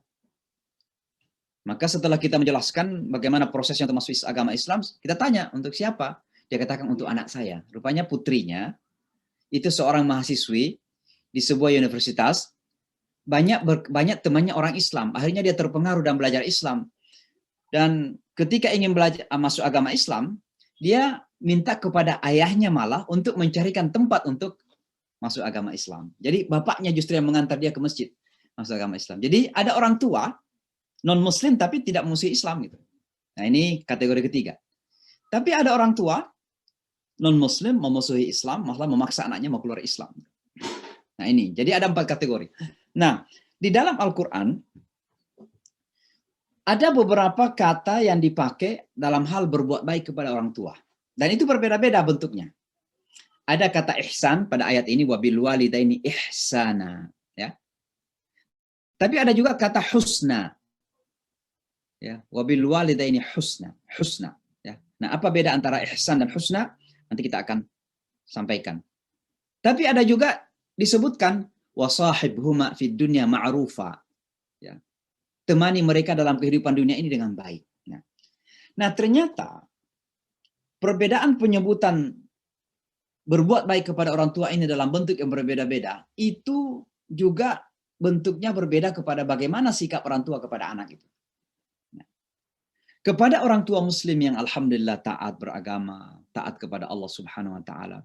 Speaker 1: Maka setelah kita menjelaskan bagaimana prosesnya untuk masuk agama Islam, kita tanya untuk siapa? Dia katakan untuk anak saya. Rupanya putrinya itu seorang mahasiswi di sebuah universitas, banyak temannya orang Islam. Akhirnya dia terpengaruh dan belajar Islam. Dan ketika ingin belajar masuk agama Islam, dia minta kepada ayahnya malah untuk mencarikan tempat untuk masuk agama Islam. Jadi bapaknya justru yang mengantar dia ke masjid masuk agama Islam. Jadi ada orang tua non-Muslim tapi tidak memusuhi Islam gitu. Nah ini kategori ketiga. Tapi ada orang tua non-Muslim memusuhi Islam, malah memaksa anaknya mau keluar Islam. Nah ini, jadi ada 4 kategori. Nah, di dalam Al-Quran, ada beberapa kata yang dipakai dalam hal berbuat baik kepada orang tua. Dan itu berbeda-beda bentuknya. Ada kata ihsan pada ayat ini, wabil walidaini ihsana. Ya. Tapi ada juga kata husna. Ya, wabil walidaini husna. Husna. Ya. Nah, apa beda antara ihsan dan husna? Nanti kita akan sampaikan. Tapi ada juga disebutkan wasahibhuma fid dunya ma'rufa. Ya. Temani mereka dalam kehidupan dunia ini dengan baik. Nah, ternyata perbedaan penyebutan berbuat baik kepada orang tua ini dalam bentuk yang berbeda-beda, itu juga bentuknya berbeda kepada bagaimana sikap orang tua kepada anak itu. Kepada orang tua Muslim yang alhamdulillah taat beragama, taat kepada Allah Subhanahu wa taala.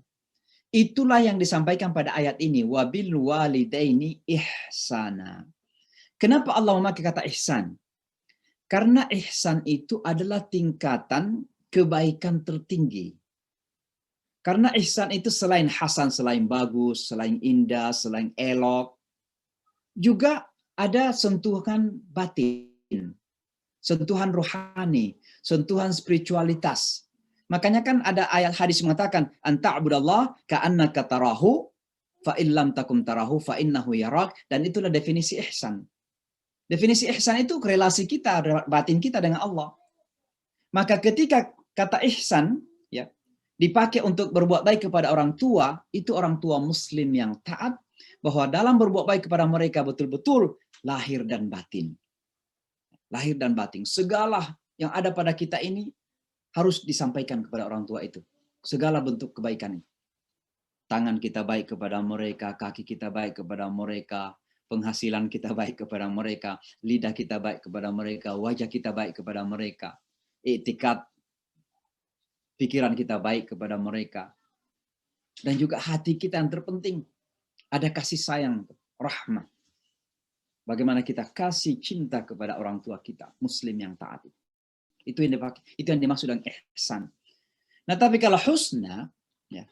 Speaker 1: Itulah yang disampaikan pada ayat ini, wabil walidaini ihsana. Kenapa Allah memakai kata ihsan? Karena ihsan itu adalah tingkatan kebaikan tertinggi. Karena ihsan itu selain hasan, selain bagus, selain indah, selain elok, juga ada sentuhan batin, sentuhan rohani, sentuhan spiritualitas. Makanya kan ada ayat hadis mengatakan, anta'budallah ka'annaka tarahu fa illam takum tarahu fa innahu yarak, dan itulah definisi ihsan. Definisi ihsan itu relasi kita, batin kita dengan Allah. Maka ketika kata ihsan ya dipakai untuk berbuat baik kepada orang tua, itu orang tua Muslim yang taat, bahwa dalam berbuat baik kepada mereka betul-betul lahir dan batin. Lahir dan batin. Segala yang ada pada kita ini harus disampaikan kepada orang tua itu. Segala bentuk kebaikan ini. Tangan kita baik kepada mereka, kaki kita baik kepada mereka, penghasilan kita baik kepada mereka, lidah kita baik kepada mereka, wajah kita baik kepada mereka, iktikad pikiran kita baik kepada mereka. Dan juga hati kita yang terpenting, ada kasih sayang, rahmah. Bagaimana kita kasih cinta kepada orang tua kita, Muslim yang taat. Itu yang dimaksud dengan ihsan. Nah, tapi kalau husna, ya,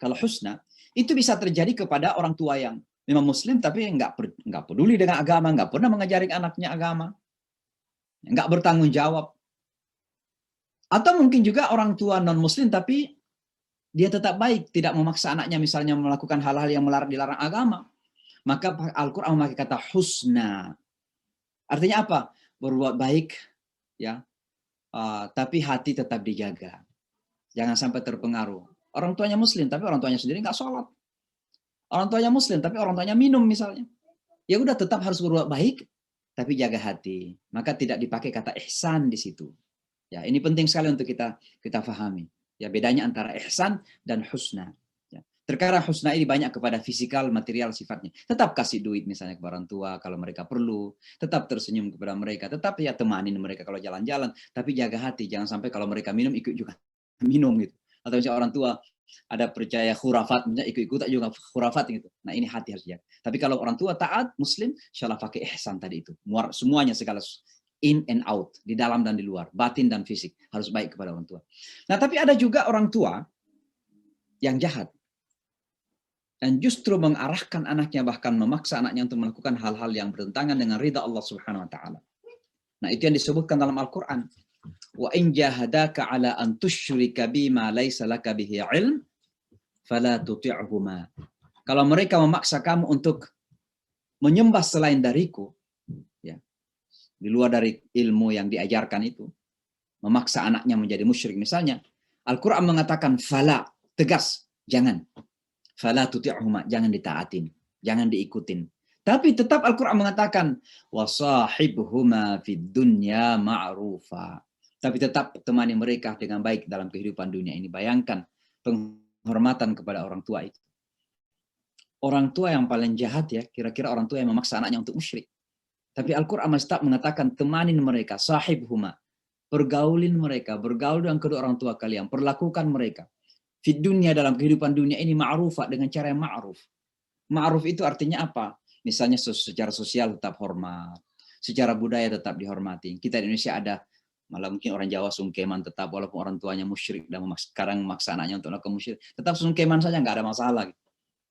Speaker 1: itu bisa terjadi kepada orang tua yang memang Muslim tapi nggak peduli dengan agama, nggak pernah mengajari anaknya agama, nggak bertanggung jawab. Atau mungkin juga orang tua non Muslim tapi dia tetap baik, tidak memaksa anaknya misalnya melakukan hal-hal yang dilarang agama. Maka Al-Quran memakai kata husna. Artinya apa? Berbuat baik, ya, tapi hati tetap dijaga. Jangan sampai terpengaruh. Orang tuanya Muslim tapi orang tuanya sendiri nggak sholat. Orang tuanya Muslim, tapi orang tuanya minum misalnya. ya udah tetap harus berbuat baik, tapi jaga hati. Maka tidak dipakai kata ihsan di situ. Ya, ini penting sekali untuk kita pahami. Ya, bedanya antara ihsan dan husna. Ya. Terkadang husna ini banyak kepada fisikal, material sifatnya. Tetap kasih duit misalnya kepada orang tua kalau mereka perlu. Tetap tersenyum kepada mereka. Tetap ya temanin mereka kalau jalan-jalan. Tapi jaga hati. Jangan sampai kalau mereka minum, ikut juga minum gitu. Atau misalnya orang tua ada percaya khurafat, misalnya ikut-ikut juga khurafat gitu. Nah ini hati harus jaga. Tapi kalau orang tua taat, muslim, insya Allah pakai ihsan tadi itu. Semuanya segala in and out, di dalam dan di luar, batin dan fisik, harus baik kepada orang tua. Nah tapi ada juga orang tua yang jahat. Dan justru mengarahkan anaknya, bahkan memaksa anaknya untuk melakukan hal-hal yang bertentangan dengan ridha Allah Subhanahu wa taala. Nah, itu yang disebutkan dalam Al-Qur'an. Wa in jahadaka ala an tusyrika bima laisa laka bihi ilm fala tuti'huma. Kalau mereka memaksa kamu untuk menyembah selain dariku, ya, di luar dari ilmu yang diajarkan itu, memaksa anaknya menjadi musyrik misalnya, Al-Qur'an mengatakan fala, tegas, jangan. Fala tuti'huma, jangan ditaatin, jangan diikutin. Tapi tetap Al-Qur'an mengatakan wasahibhuma fid dunya ma'rufa. Tapi tetap temani mereka dengan baik dalam kehidupan dunia ini. Bayangkan penghormatan kepada orang tua itu. Orang tua yang paling jahat ya, kira-kira orang tua yang memaksa anaknya untuk musyrik. Tapi Al-Qur'an tetap mengatakan temanin mereka, sahibhuma. Pergaulin mereka, bergaul dengan kedua orang tua kalian, perlakukan mereka. Fid dunya, dalam kehidupan dunia ini ma'rufa, dengan cara yang ma'ruf. Ma'ruf itu artinya apa? Misalnya secara sosial tetap hormat, secara budaya tetap dihormati. Kita di Indonesia ada, malah mungkin orang Jawa sungkeman tetap, walaupun orang tuanya musyrik dan sekarang memaksa anaknya untuk melakukan musyrik, tetap sungkeman saja, nggak ada masalah.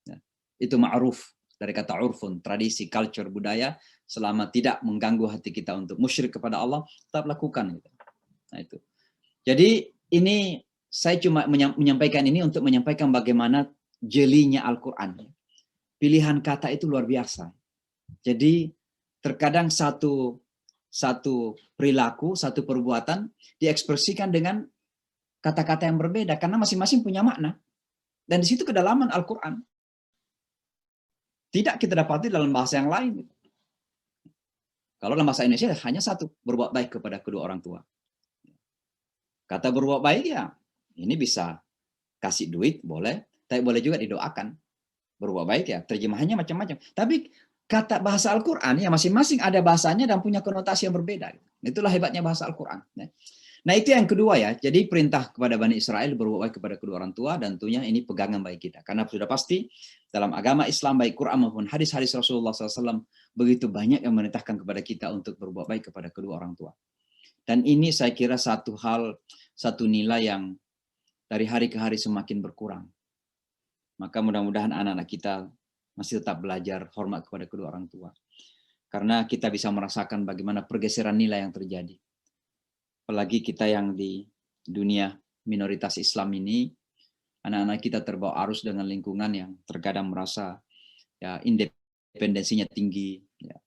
Speaker 1: Ya. Itu ma'ruf, dari kata urfun, tradisi, culture, budaya, selama tidak mengganggu hati kita untuk musyrik kepada Allah, tetap lakukan. Gitu. Nah itu. Jadi ini saya cuma menyampaikan ini untuk menyampaikan bagaimana jelinya Al-Quran. Pilihan kata itu luar biasa. Jadi terkadang satu perilaku, satu perbuatan diekspresikan dengan kata-kata yang berbeda karena masing-masing punya makna. Dan di situ kedalaman Al-Quran. Tidak kita dapati dalam bahasa yang lain. Kalau dalam bahasa Indonesia hanya satu, berbuat baik kepada kedua orang tua. Kata berbuat baik ya, ini bisa kasih duit, boleh. Tapi boleh juga didoakan. Berbuat baik ya, terjemahannya macam-macam. Tapi kata bahasa Al-Quran, ya masing-masing ada bahasanya dan punya konotasi yang berbeda. Itulah hebatnya bahasa Al-Quran. Nah itu yang kedua ya, jadi perintah kepada Bani Israel berbuat baik kepada kedua orang tua, dan tentunya ini pegangan bagi kita. Karena sudah pasti dalam agama Islam, baik Quran maupun hadis-hadis Rasulullah SAW, begitu banyak yang memerintahkan kepada kita untuk berbuat baik kepada kedua orang tua. Dan ini saya kira satu nilai yang dari hari ke hari semakin berkurang. Maka mudah-mudahan anak-anak kita masih tetap belajar hormat kepada kedua orang tua. Karena kita bisa merasakan bagaimana pergeseran nilai yang terjadi. Apalagi kita yang di dunia minoritas Islam ini, anak-anak kita terbawa arus dengan lingkungan yang terkadang merasa ya independensinya tinggi. Ya.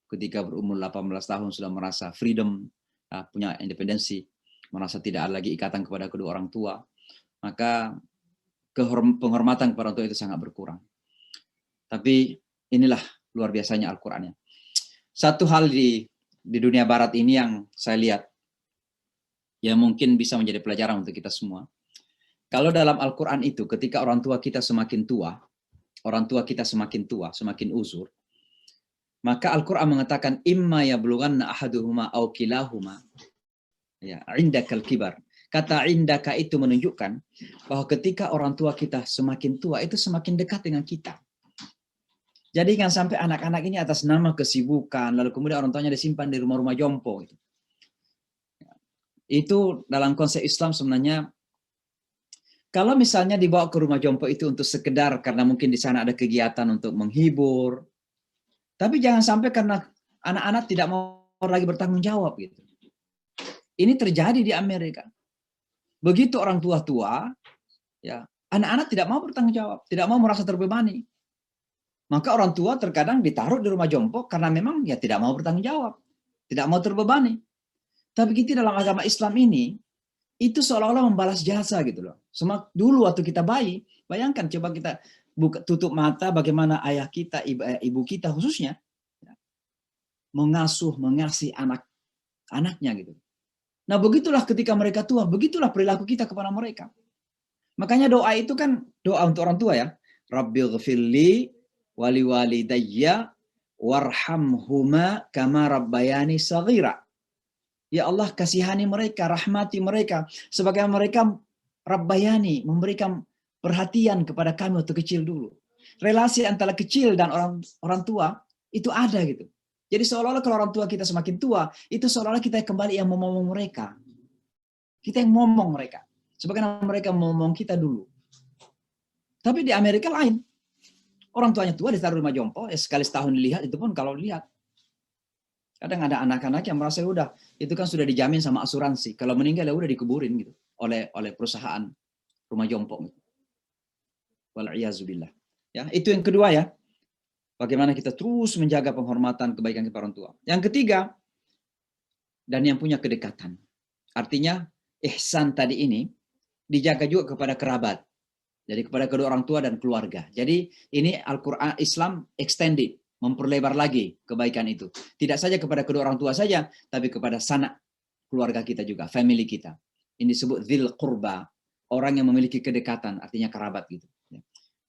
Speaker 1: Ketika berumur 18 tahun sudah merasa freedom, ya, punya independensi, merasa tidak ada lagi ikatan kepada kedua orang tua, maka penghormatan kepada orang tua itu sangat berkurang. Tapi inilah luar biasanya Al-Qurannya. Satu hal di dunia barat ini yang saya lihat, yang mungkin bisa menjadi pelajaran untuk kita semua. Kalau dalam Al-Quran itu, ketika orang tua kita semakin tua, semakin uzur, maka Al-Quran mengatakan, imma yablughanna ahaduhuma aw kilahuma, ya, indakal kibar. Kata indaka itu menunjukkan bahwa ketika orang tua kita semakin tua, itu semakin dekat dengan kita. Jadi jangan sampai anak-anak ini atas nama kesibukan, lalu kemudian orang tuanya disimpan di rumah-rumah jompo. Itu dalam konsep Islam sebenarnya, kalau misalnya dibawa ke rumah jompo itu untuk sekedar karena mungkin di sana ada kegiatan untuk menghibur, tapi jangan sampai karena anak-anak tidak mau lagi bertanggung jawab gitu. Ini terjadi di Amerika. Begitu orang tua-tua, ya, anak-anak tidak mau bertanggung jawab, tidak mau merasa terbebani. Maka orang tua terkadang ditaruh di rumah jompo karena memang ya tidak mau bertanggung jawab, tidak mau terbebani. Tapi kita dalam agama Islam ini, itu seolah-olah membalas jasa gitu loh. Dulu waktu kita bayi, bayangkan coba kita tutup mata bagaimana ayah kita, ibu kita khususnya mengasuh, mengasihi anaknya gitu. Nah, begitulah ketika mereka tua, begitulah perilaku kita kepada mereka. Makanya doa itu kan doa untuk orang tua ya. Rabbighfirli wali walidayya warhamhuma kama rabbayani shaghira. Ya Allah, kasihani mereka, rahmati mereka sebagaimana mereka rabbayani, memberikan perhatian kepada kami waktu kecil dulu. Relasi antara kecil dan orang tua itu ada gitu. Jadi seolah-olah kalau orang tua kita semakin tua, itu seolah-olah kita kembali yang ngomong mereka. Kita yang ngomong mereka. Sebagaimana mereka ngomong kita dulu. Tapi di Amerika lain. Orang tuanya tua ditaruh rumah jompo, sekali setahun dilihat, itu pun kalau dilihat. Kadang ada anak-anak yang merasa udah, itu kan sudah dijamin sama asuransi. Kalau meninggal ya udah dikuburin gitu oleh perusahaan rumah jompo. Wal'iyazubillah. Ya, itu yang kedua ya. Bagaimana kita terus menjaga penghormatan kebaikan kepada orang tua. Yang ketiga, dan yang punya kedekatan. Artinya, ihsan tadi ini dijaga juga kepada kerabat. Jadi kepada kedua orang tua dan keluarga. Jadi ini Al-Quran Islam extended, memperlebar lagi kebaikan itu. Tidak saja kepada kedua orang tua saja, tapi kepada sanak keluarga kita juga, family kita. Ini disebut dzil qurba, orang yang memiliki kedekatan, artinya kerabat gitu.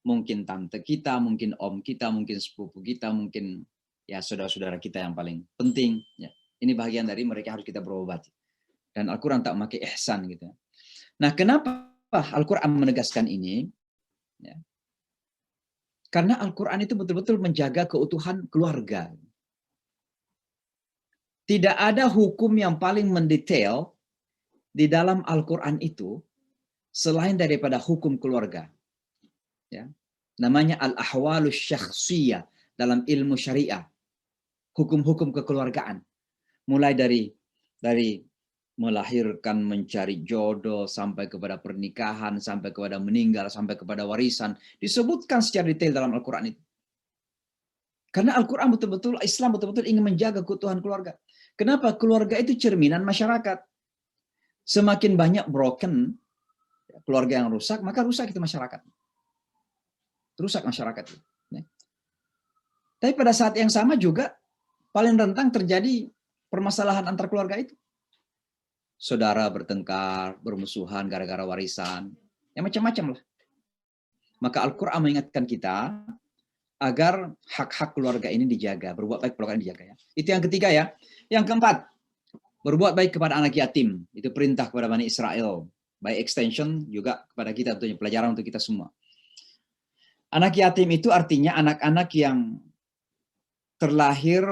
Speaker 1: Mungkin tante kita, mungkin om kita, mungkin sepupu kita, mungkin ya saudara-saudara kita yang paling penting. Ya. Ini bagian dari mereka harus kita berobati. Dan Al-Quran tak memakai ihsan gitu. Nah, kenapa Al-Quran menegaskan ini? Ya. Karena Al-Quran itu betul-betul menjaga keutuhan keluarga. Tidak ada hukum yang paling mendetail di dalam Al-Quran itu selain daripada hukum keluarga. Ya. Namanya al-ahwalus syakhsiyah dalam ilmu syariah. Hukum-hukum kekeluargaan. Mulai dari melahirkan, mencari jodoh, sampai kepada pernikahan, sampai kepada meninggal, sampai kepada warisan. Disebutkan secara detail dalam Al-Quran itu. Karena Al-Quran betul-betul, Islam betul-betul ingin menjaga keutuhan keluarga. Kenapa? Keluarga itu cerminan masyarakat. Semakin banyak broken, keluarga yang rusak, maka rusak itu masyarakat. Rusak masyarakat. Tapi pada saat yang sama juga, paling rentan terjadi permasalahan antar keluarga itu. Saudara bertengkar, bermusuhan gara-gara warisan, ya macam-macam lah. Maka Al-Quran mengingatkan kita agar hak-hak keluarga ini dijaga, berbuat baik keluarga ini dijaga. Ya. Itu yang ketiga ya. Yang keempat, berbuat baik kepada anak yatim. Itu perintah kepada Bani Israel. By extension juga kepada kita tentunya, pelajaran untuk kita semua. Anak yatim itu artinya anak-anak yang terlahir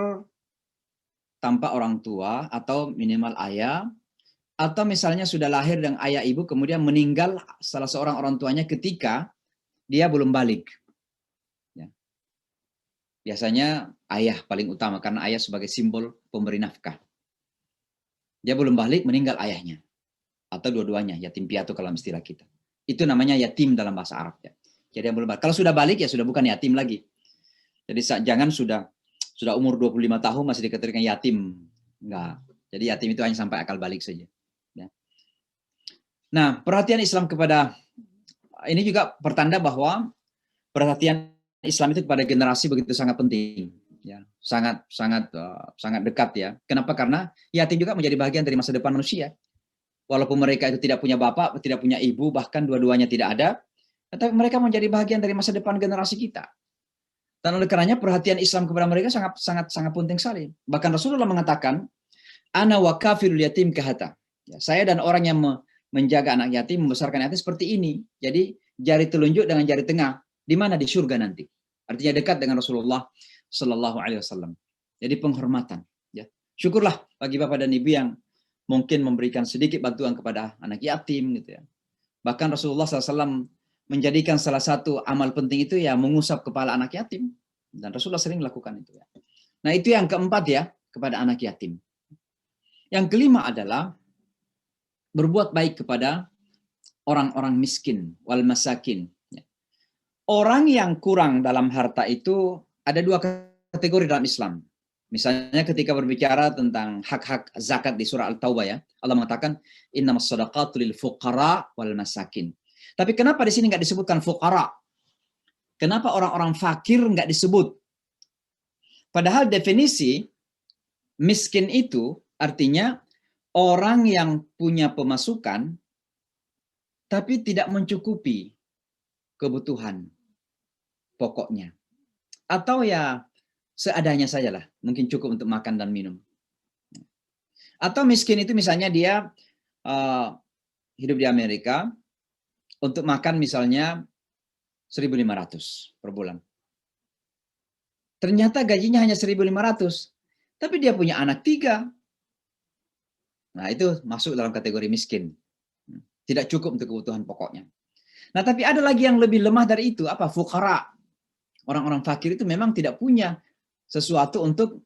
Speaker 1: tanpa orang tua atau minimal ayah, atau misalnya sudah lahir dengan ayah ibu, kemudian meninggal salah seorang orang tuanya ketika dia belum balik. Ya. Biasanya ayah paling utama, karena ayah sebagai simbol pemberi nafkah. Dia belum balik, meninggal ayahnya. Atau dua-duanya, yatim piatu kalau istilah kita. Itu namanya yatim dalam bahasa Arab. Ya. Jadi yang belum balik. Kalau sudah balik, ya sudah bukan yatim lagi. Jadi jangan sudah umur 25 tahun masih dikatakan yatim. Enggak. Jadi yatim itu hanya sampai akal balik saja. Nah, perhatian Islam kepada ini juga pertanda bahwa perhatian Islam itu kepada generasi begitu sangat penting, ya, sangat dekat ya. Kenapa? Karena yatim juga menjadi bagian dari masa depan manusia. Walaupun mereka itu tidak punya bapak, tidak punya ibu, bahkan dua-duanya tidak ada, tetapi mereka menjadi bagian dari masa depan generasi kita. Dan oleh karenanya perhatian Islam kepada mereka sangat penting sekali. Bahkan Rasulullah mengatakan, "Ana wa kafirul yatim kahata." Ya, saya dan orang yang menjaga anak yatim, membesarkan yatim seperti ini. Jadi jari telunjuk dengan jari tengah, di mana? Di surga nanti. Artinya dekat dengan Rasulullah Sallallahu Alaihi Wasallam. Jadi penghormatan. Ya, syukurlah bagi bapak dan ibu yang mungkin memberikan sedikit bantuan kepada anak yatim, gitu ya. Bahkan Rasulullah SAW menjadikan salah satu amal penting itu ya mengusap kepala anak yatim, dan Rasulullah sering melakukan itu. Ya. Nah itu yang keempat ya, kepada anak yatim. Yang kelima adalah berbuat baik kepada orang-orang miskin, wal masakin. Orang yang kurang dalam harta itu ada dua kategori dalam Islam. Misalnya ketika berbicara tentang hak-hak zakat di surah Al-Taubah ya, Allah mengatakan innamas shadaqatu lil fuqara wal masakin. Tapi kenapa di sini nggak disebutkan fuqara? Kenapa orang-orang fakir nggak disebut? Padahal definisi miskin itu artinya orang yang punya pemasukan tapi tidak mencukupi kebutuhan pokoknya. Atau ya seadanya sajalah, mungkin cukup untuk makan dan minum. Atau miskin itu misalnya dia hidup di Amerika, untuk makan misalnya 1.500 per bulan. Ternyata gajinya hanya 1.500, tapi dia punya anak 3. Nah, itu masuk dalam kategori miskin. Tidak cukup untuk kebutuhan pokoknya. Nah, tapi ada lagi yang lebih lemah dari itu, apa? Fuqara. Orang-orang fakir itu memang tidak punya sesuatu untuk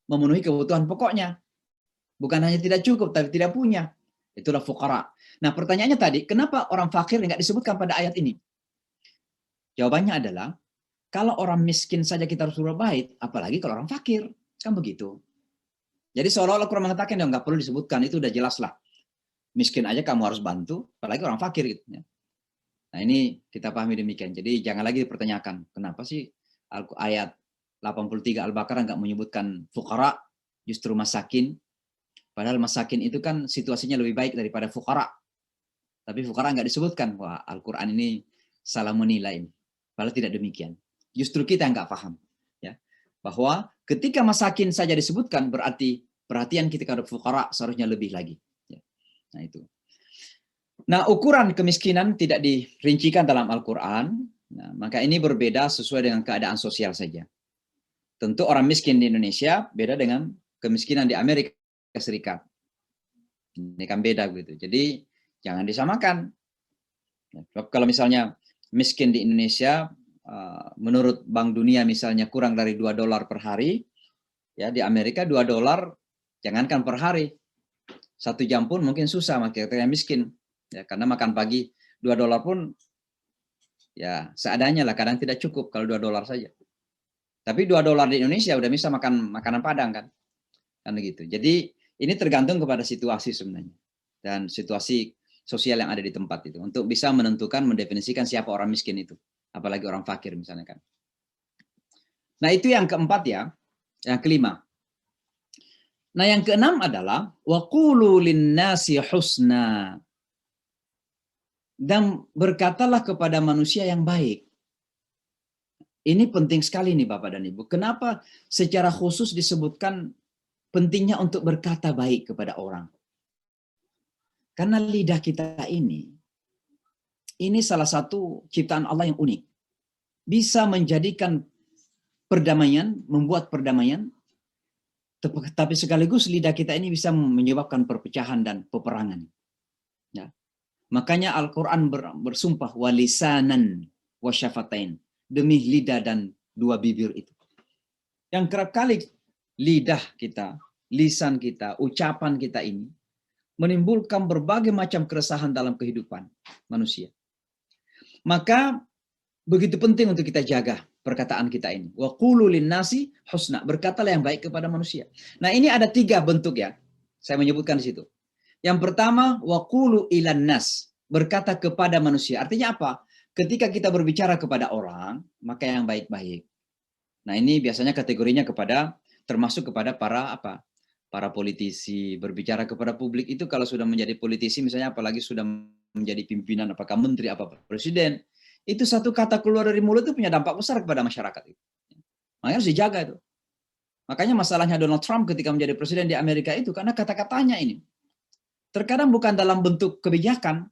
Speaker 1: memenuhi kebutuhan pokoknya. Bukan hanya tidak cukup, tapi tidak punya. Itulah fuqara. Nah, pertanyaannya tadi, kenapa orang fakir nggak disebutkan pada ayat ini? Jawabannya adalah, kalau orang miskin saja kita harus berbaik, apalagi kalau orang fakir. Kan begitu. Jadi seolah-olah Quran mengatakan, ya nggak perlu disebutkan, itu udah jelas lah. Miskin aja kamu harus bantu, apalagi orang fakir gitu. Nah, ini kita pahami demikian. Jadi jangan lagi dipertanyakan, kenapa sih ayat 83 Al-Baqarah nggak menyebutkan fuqara, justru masakin. Padahal masakin itu kan situasinya lebih baik daripada fuqara. Tapi fuqara nggak disebutkan. Wah, Al-Quran ini salah menilai. Padahal tidak demikian. Justru kita nggak paham. Ya, bahwa ketika masakin saja disebutkan, berarti perhatian kita terhadap fuqara seharusnya lebih lagi. Ya. Nah, itu. Nah, ukuran kemiskinan tidak dirincikan dalam Al-Quran. Nah, maka ini berbeda sesuai dengan keadaan sosial saja. Tentu orang miskin di Indonesia beda dengan kemiskinan di Amerika Serikat. Ini kan beda gitu. Jadi jangan disamakan. Kalau misalnya miskin di Indonesia menurut Bank Dunia misalnya kurang dari $2 per hari, ya di Amerika $2 jangankan per hari, 1 jam pun mungkin susah makanya miskin. Ya, karena makan pagi $2 pun ya seadanya lah, kadang tidak cukup kalau $2 saja. Tapi $2 di Indonesia udah bisa makan makanan Padang kan gitu. Jadi ini tergantung kepada situasi sebenarnya dan situasi sosial yang ada di tempat itu untuk bisa menentukan, mendefinisikan siapa orang miskin itu, apalagi orang fakir misalnya kan. Nah, itu yang keempat ya. Yang kelima. Nah, yang keenam adalah waqulu linnasi husna. Dan berkatalah kepada manusia yang baik. Ini penting sekali nih Bapak dan Ibu. Kenapa secara khusus disebutkan pentingnya untuk berkata baik kepada orang? Karena lidah kita ini salah satu ciptaan Allah yang unik. Bisa menjadikan perdamaian, membuat perdamaian, tapi sekaligus lidah kita ini bisa menyebabkan perpecahan dan peperangan. Ya. Makanya Al-Quran bersumpah walisanan wasyafatain, demi lidah dan 2 bibir itu. Yang kerap kali lidah kita, lisan kita, ucapan kita ini menimbulkan berbagai macam keresahan dalam kehidupan manusia. Maka begitu penting untuk kita jaga perkataan kita ini. Wa qulu linnasi husna, berkatalah yang baik kepada manusia. Nah, ini ada 3 bentuk ya. Saya menyebutkan di situ. Yang pertama, wa qulu ilan nas, berkata kepada manusia. Artinya apa? Ketika kita berbicara kepada orang, maka yang baik-baik. Nah, ini biasanya kategorinya termasuk kepada para politisi, berbicara kepada publik itu kalau sudah menjadi politisi misalnya, apalagi sudah menjadi pimpinan, apakah menteri, apa presiden, itu satu kata keluar dari mulut itu punya dampak besar kepada masyarakat itu. Makanya harus dijaga itu. Makanya masalahnya Donald Trump ketika menjadi presiden di Amerika itu karena kata-katanya ini. Terkadang bukan dalam bentuk kebijakan,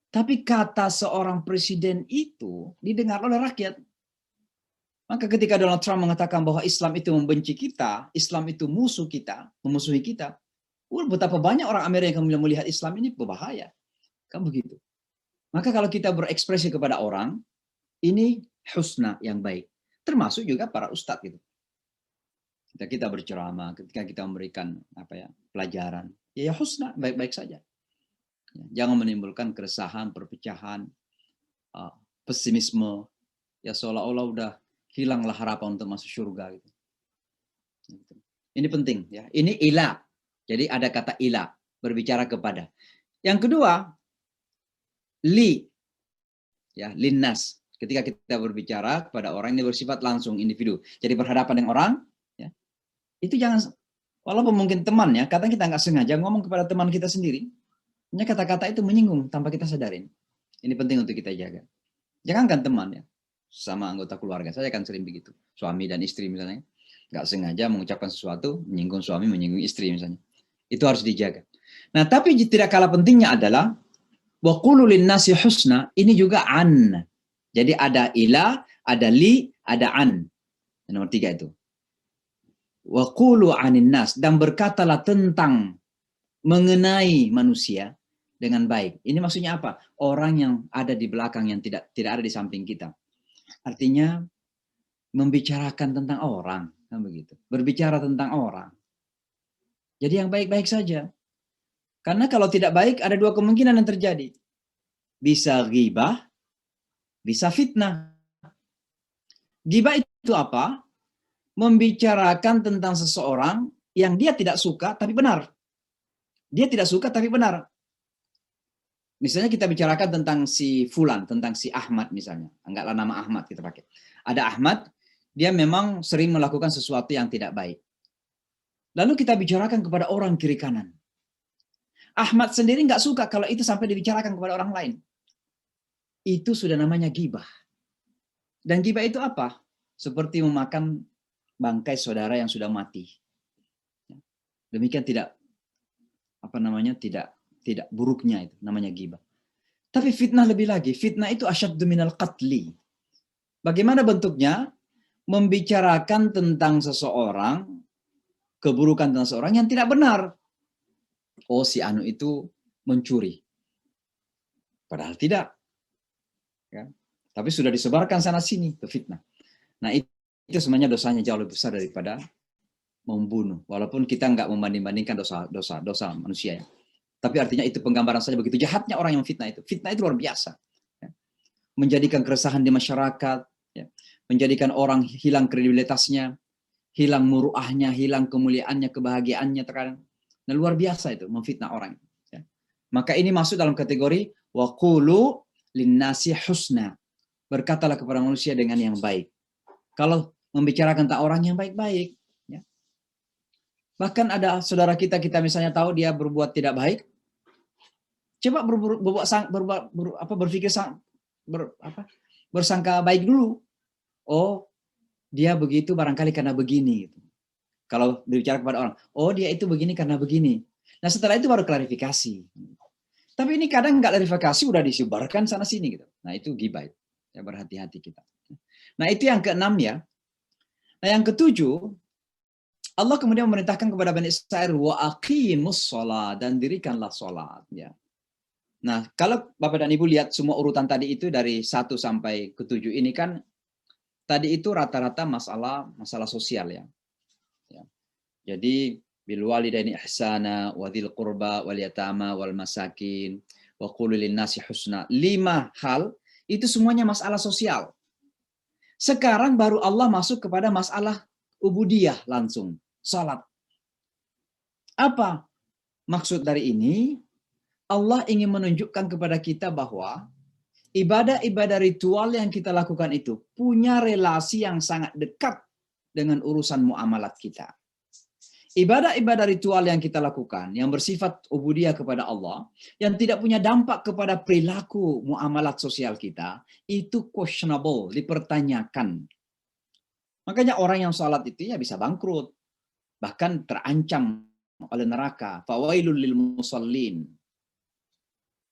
Speaker 1: tapi kata seorang presiden itu didengar oleh rakyat. Maka ketika Donald Trump mengatakan bahwa Islam itu membenci kita, Islam itu musuh kita, memusuhi kita, betapa banyak orang Amerika yang melihat Islam ini berbahaya. Kan begitu. Maka kalau kita berekspresi kepada orang, ini husna yang baik. Termasuk juga para ustadz gitu. Ketika kita berceramah, ketika kita memberikan pelajaran, ya husna, baik-baik saja. Jangan menimbulkan keresahan, perpecahan, pesimisme, ya seolah-olah udah hilanglah harapan untuk masuk surga gitu. Ini penting ya. Ini ila. Jadi ada kata ila, berbicara kepada. Yang kedua, li, ya linnas, Ketika kita berbicara kepada orang yang bersifat langsung individu, jadi berhadapan dengan orang, ya, itu jangan, walaupun mungkin teman ya, kadang kita nggak sengaja ngomong kepada teman kita sendiri, hanya kata-kata itu menyinggung tanpa kita sadarin. Ini penting untuk kita jaga. Jangankan teman ya, sama anggota keluarga, saya akan sering begitu. Suami dan istri misalnya, nggak sengaja mengucapkan sesuatu, menyinggung suami, menyinggung istri misalnya. Itu harus dijaga. Nah, tapi tidak kalah pentingnya adalah wa qulu linnasi husna, ini juga an. Jadi ada ila, ada li, ada an. Nomor 3 itu. Wa qulu anin nas, dan berkatalah tentang mengenai manusia dengan baik. Ini maksudnya apa? Orang yang ada di belakang yang tidak ada di samping kita. Artinya membicarakan tentang orang, kan begitu. Berbicara tentang orang. Jadi yang baik-baik saja. Karena kalau tidak baik ada 2 kemungkinan yang terjadi. Bisa ghibah, bisa fitnah. Ghibah itu apa? Membicarakan tentang seseorang yang dia tidak suka tapi benar. Dia tidak suka tapi benar. Misalnya kita bicarakan tentang si Fulan, tentang si Ahmad misalnya. Enggaklah nama Ahmad kita pakai. Ada Ahmad, dia memang sering melakukan sesuatu yang tidak baik. Lalu kita bicarakan kepada orang kiri kanan. Ahmad sendiri nggak suka kalau itu sampai dibicarakan kepada orang lain. Itu sudah namanya ghibah. Dan ghibah itu apa? Seperti memakan bangkai saudara yang sudah mati. Demikian tidak tidak buruknya itu namanya ghibah. Tapi fitnah lebih lagi. Fitnah itu asyaddu minal qatli. Bagaimana bentuknya? Membicarakan tentang seseorang, keburukan tentang seseorang yang tidak benar. Oh, si anu itu mencuri. Padahal tidak. Ya. Tapi sudah disebarkan sana sini ke fitnah. Nah, itu sebenarnya dosanya jauh lebih besar daripada membunuh. Walaupun kita nggak membanding-bandingkan dosa manusia ya. Tapi artinya itu penggambaran saja begitu jahatnya orang yang fitnah itu. Fitnah itu luar biasa. Ya. Menjadikan keresahan di masyarakat, ya. Menjadikan orang hilang kredibilitasnya, hilang muruahnya, hilang kemuliaannya, kebahagiaannya terkadang. Nah, luar biasa itu memfitnah orang. Ya. Maka ini masuk dalam kategori wa qulu linnasi husna. Berkatalah kepada manusia dengan yang baik. Kalau membicarakan tentang orang yang baik-baik, ya. Bahkan ada saudara kita misalnya tahu dia berbuat tidak baik, coba bersangka baik dulu. Oh, dia begitu barangkali karena begini. Kalau berbicara kepada orang, oh dia itu begini karena begini. Nah setelah itu baru klarifikasi. Tapi ini kadang nggak klarifikasi, udah disebarkan sana sini gitu. Nah itu ghibah. Ya berhati-hati kita. Nah itu yang ke-6 ya. Nah yang ke-7, Allah kemudian memerintahkan kepada Bani Israil wa aqimus shalah, dan dirikanlah salat ya. Nah, kalau Bapak dan Ibu lihat semua urutan tadi itu dari 1 sampai ke-7 ini kan tadi itu rata-rata masalah sosial ya. Ya. Jadi bil walidaini ihsana wa dzil qurba wal yatama wal masakin wa qul lin nasi husna. 5 hal itu semuanya masalah sosial. Sekarang baru Allah masuk kepada masalah ubudiyah langsung, salat. Apa maksud dari ini? Allah ingin menunjukkan kepada kita bahwa ibadah-ibadah ritual yang kita lakukan itu punya relasi yang sangat dekat dengan urusan muamalat kita. Ibadah-ibadah ritual yang kita lakukan, yang bersifat ubudiyah kepada Allah, yang tidak punya dampak kepada perilaku muamalat sosial kita, itu questionable, dipertanyakan. Makanya orang yang salat itu ya bisa bangkrut, bahkan terancam oleh neraka. Fawailul lil musallin.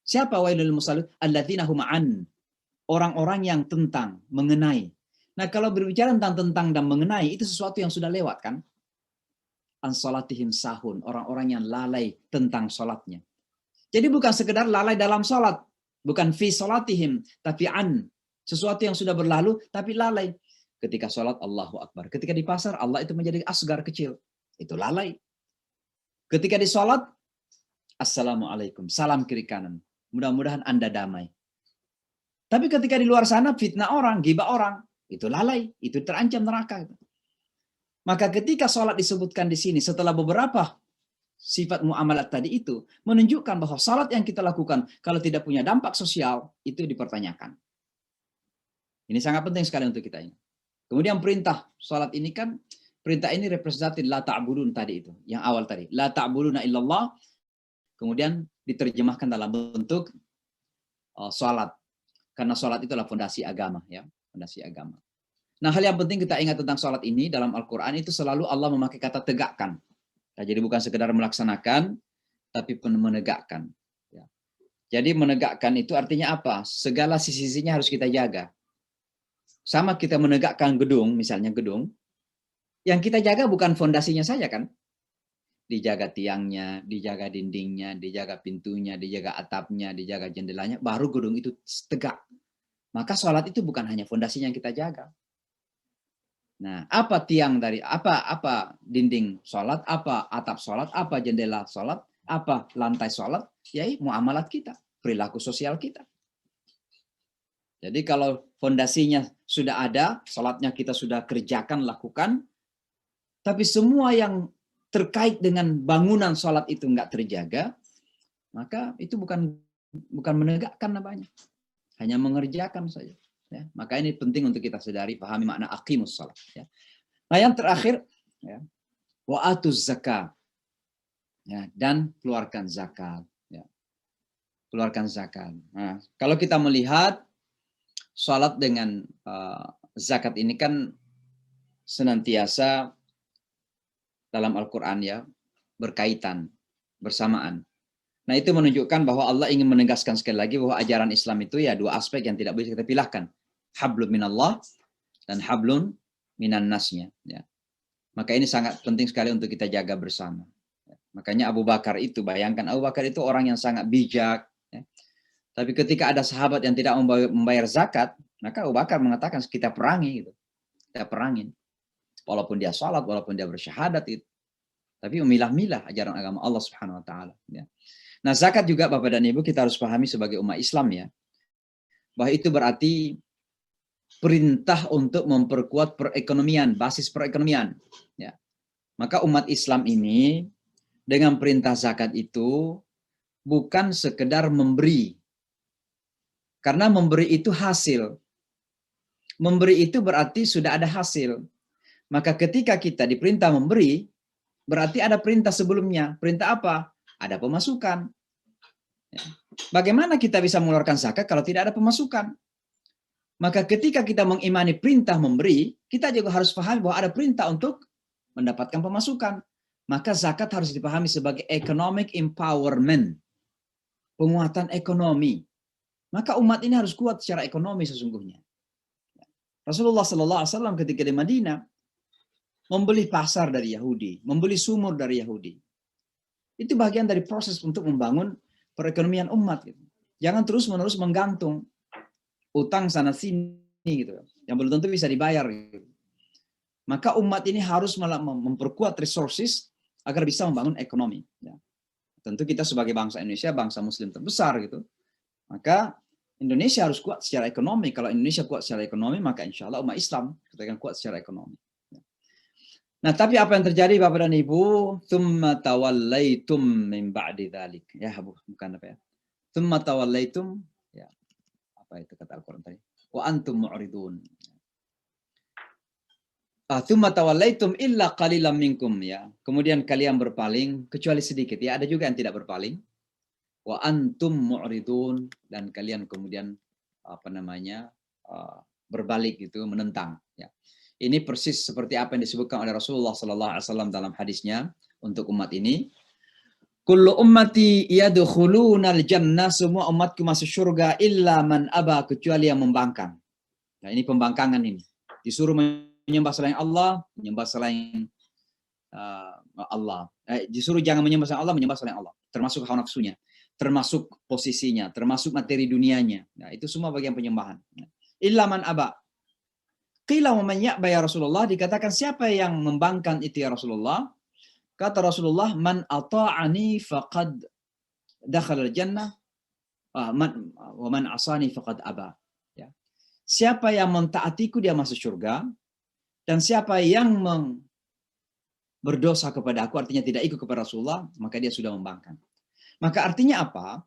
Speaker 1: Siapa wailul lil musallin? Alladzina hum an. Orang-orang yang tentang, mengenai. Nah, kalau berbicara tentang dan mengenai, itu sesuatu yang sudah lewat kan? An salatihim sahun, orang-orang yang lalai tentang salatnya. Jadi bukan sekedar lalai dalam salat, bukan fi salatihim, tapi an, sesuatu yang sudah berlalu tapi lalai. Ketika salat Allahu Akbar, ketika di pasar Allah itu menjadi asgar kecil, itu lalai. Ketika di salat Assalamualaikum, salam kiri kanan. Mudah-mudahan Anda damai. Tapi ketika di luar sana fitnah orang, ghibah orang, itu lalai, itu terancam neraka. Maka ketika sholat disebutkan di sini setelah beberapa sifat muamalat tadi itu menunjukkan bahwa sholat yang kita lakukan kalau tidak punya dampak sosial itu dipertanyakan. Ini sangat penting sekali untuk kita ingat. Kemudian perintah salat ini kan, perintah ini representatif la ta'budun tadi itu, yang awal tadi. La ta'buduna illallah, kemudian diterjemahkan dalam bentuk salat. Karena salat itu adalah fondasi agama, ya, fondasi agama. Nah, hal yang penting kita ingat tentang salat ini dalam Al-Qur'an itu selalu Allah memakai kata tegakkan. Nah, jadi bukan sekedar melaksanakan, tapi menegakkan. Ya. Jadi menegakkan itu artinya apa? Segala sisi-sisinya harus kita jaga. Sama kita menegakkan gedung, misalnya gedung, yang kita jaga bukan fondasinya saja kan? Dijaga tiangnya, dijaga dindingnya, dijaga pintunya, dijaga atapnya, dijaga jendelanya, baru gedung itu tegak. Maka sholat itu bukan hanya fondasinya yang kita jaga. Nah, apa tiang dari, apa dinding sholat, apa atap sholat, apa jendela sholat, apa lantai sholat, yaitu muamalat kita, perilaku sosial kita. Jadi kalau fondasinya sudah ada, sholatnya kita sudah kerjakan, lakukan, tapi semua yang terkait dengan bangunan sholat itu nggak terjaga, maka itu bukan menegakkan namanya, hanya mengerjakan saja. Ya, maka ini penting untuk kita sadari, pahami makna aqimus sholat. Ya. Nah yang terakhir, ya, wa atuz zakat, ya, dan keluarkan zakat. Ya. Keluarkan zakat. Nah, kalau kita melihat salat dengan zakat ini kan senantiasa dalam Al-Quran ya berkaitan, bersamaan. Nah itu menunjukkan bahwa Allah ingin menegaskan sekali lagi bahwa ajaran Islam itu ya dua aspek yang tidak boleh kita pilahkan. Hablum minallah dan hablun minan nasnya. Ya. Maka ini sangat penting sekali untuk kita jaga bersama. Ya. Makanya Abu Bakar itu, bayangkan Abu Bakar itu orang yang sangat bijak. Ya. Tapi ketika ada sahabat yang tidak membayar zakat, maka Abu Bakar mengatakan kita perangi gitu. Kita perangin. Walaupun dia salat, walaupun dia bersyahadat itu. Tapi memilah-milah ajaran agama Allah Subhanahu wa taala, ya. Nah, zakat juga Bapak dan Ibu kita harus pahami sebagai umat Islam ya. Bahwa itu berarti perintah untuk memperkuat perekonomian, basis perekonomian, ya. Maka umat Islam ini dengan perintah zakat itu bukan sekedar memberi. Karena memberi itu hasil. Memberi itu berarti sudah ada hasil. Maka ketika kita diperintah memberi, berarti ada perintah sebelumnya. Perintah apa? Ada pemasukan. Bagaimana kita bisa mengeluarkan zakat kalau tidak ada pemasukan? Maka ketika kita mengimani perintah memberi, kita juga harus pahami bahwa ada perintah untuk mendapatkan pemasukan. Maka zakat harus dipahami sebagai economic empowerment. Penguatan ekonomi. Maka umat ini harus kuat secara ekonomi sesungguhnya. Rasulullah SAW ketika di Madinah, membeli pasar dari Yahudi, membeli sumur dari Yahudi. Itu bagian dari proses untuk membangun perekonomian umat. Gitu. Jangan terus-menerus menggantung utang sana-sini, gitu, yang belum tentu bisa dibayar. Gitu. Maka umat ini harus memperkuat resources agar bisa membangun ekonomi. Ya. Tentu kita sebagai bangsa Indonesia, bangsa Muslim terbesar, gitu. Maka Indonesia harus kuat secara ekonomi. Kalau Indonesia kuat secara ekonomi, maka insya Allah umat Islam akan kuat secara ekonomi. Nah, tapi apa yang terjadi Bapak dan Ibu? Tsumma tawallaitum min ba'di dzalik. Ya, bukan apa ya? Tsumma tawallaitum, ya. Apa itu kata Al-Qur'an tadi? Wa antum mu'ridun. Tsumma tawallaitum illa qalilan minkum, ya. Kemudian kalian berpaling kecuali sedikit. Ya, ada juga yang tidak berpaling. Wa antum mu'ridun, dan kalian kemudian berbalik gitu, menentang, ya. Ini persis seperti apa yang disebutkan oleh Rasulullah SAW dalam hadisnya untuk umat ini. Kullu ummati yadkhulunal jannah, semua umatku masuk surga illa man aba, kecuali yang membangkang. Nah, ini pembangkangan ini. Disuruh menyembah selain Allah, menyembah selain Allah. Disuruh jangan menyembah selain Allah, menyembah selain Allah. Termasuk hawa nafsunya, termasuk posisinya, termasuk materi dunianya. Nah, itu semua bagian penyembahan. Illa man aba. Qila wa man ya'ba ya Rasulullah, dikatakan siapa yang membangkang itu ya Rasulullah? Kata Rasulullah, man ata'ani faqad dakhala al-jannah wa man asani faqad aba. Ya. Siapa yang mentaatiku dia masuk surga, dan siapa yang berdosa kepada aku, artinya tidak ikut kepada Rasulullah, maka dia sudah membangkang. Maka artinya apa?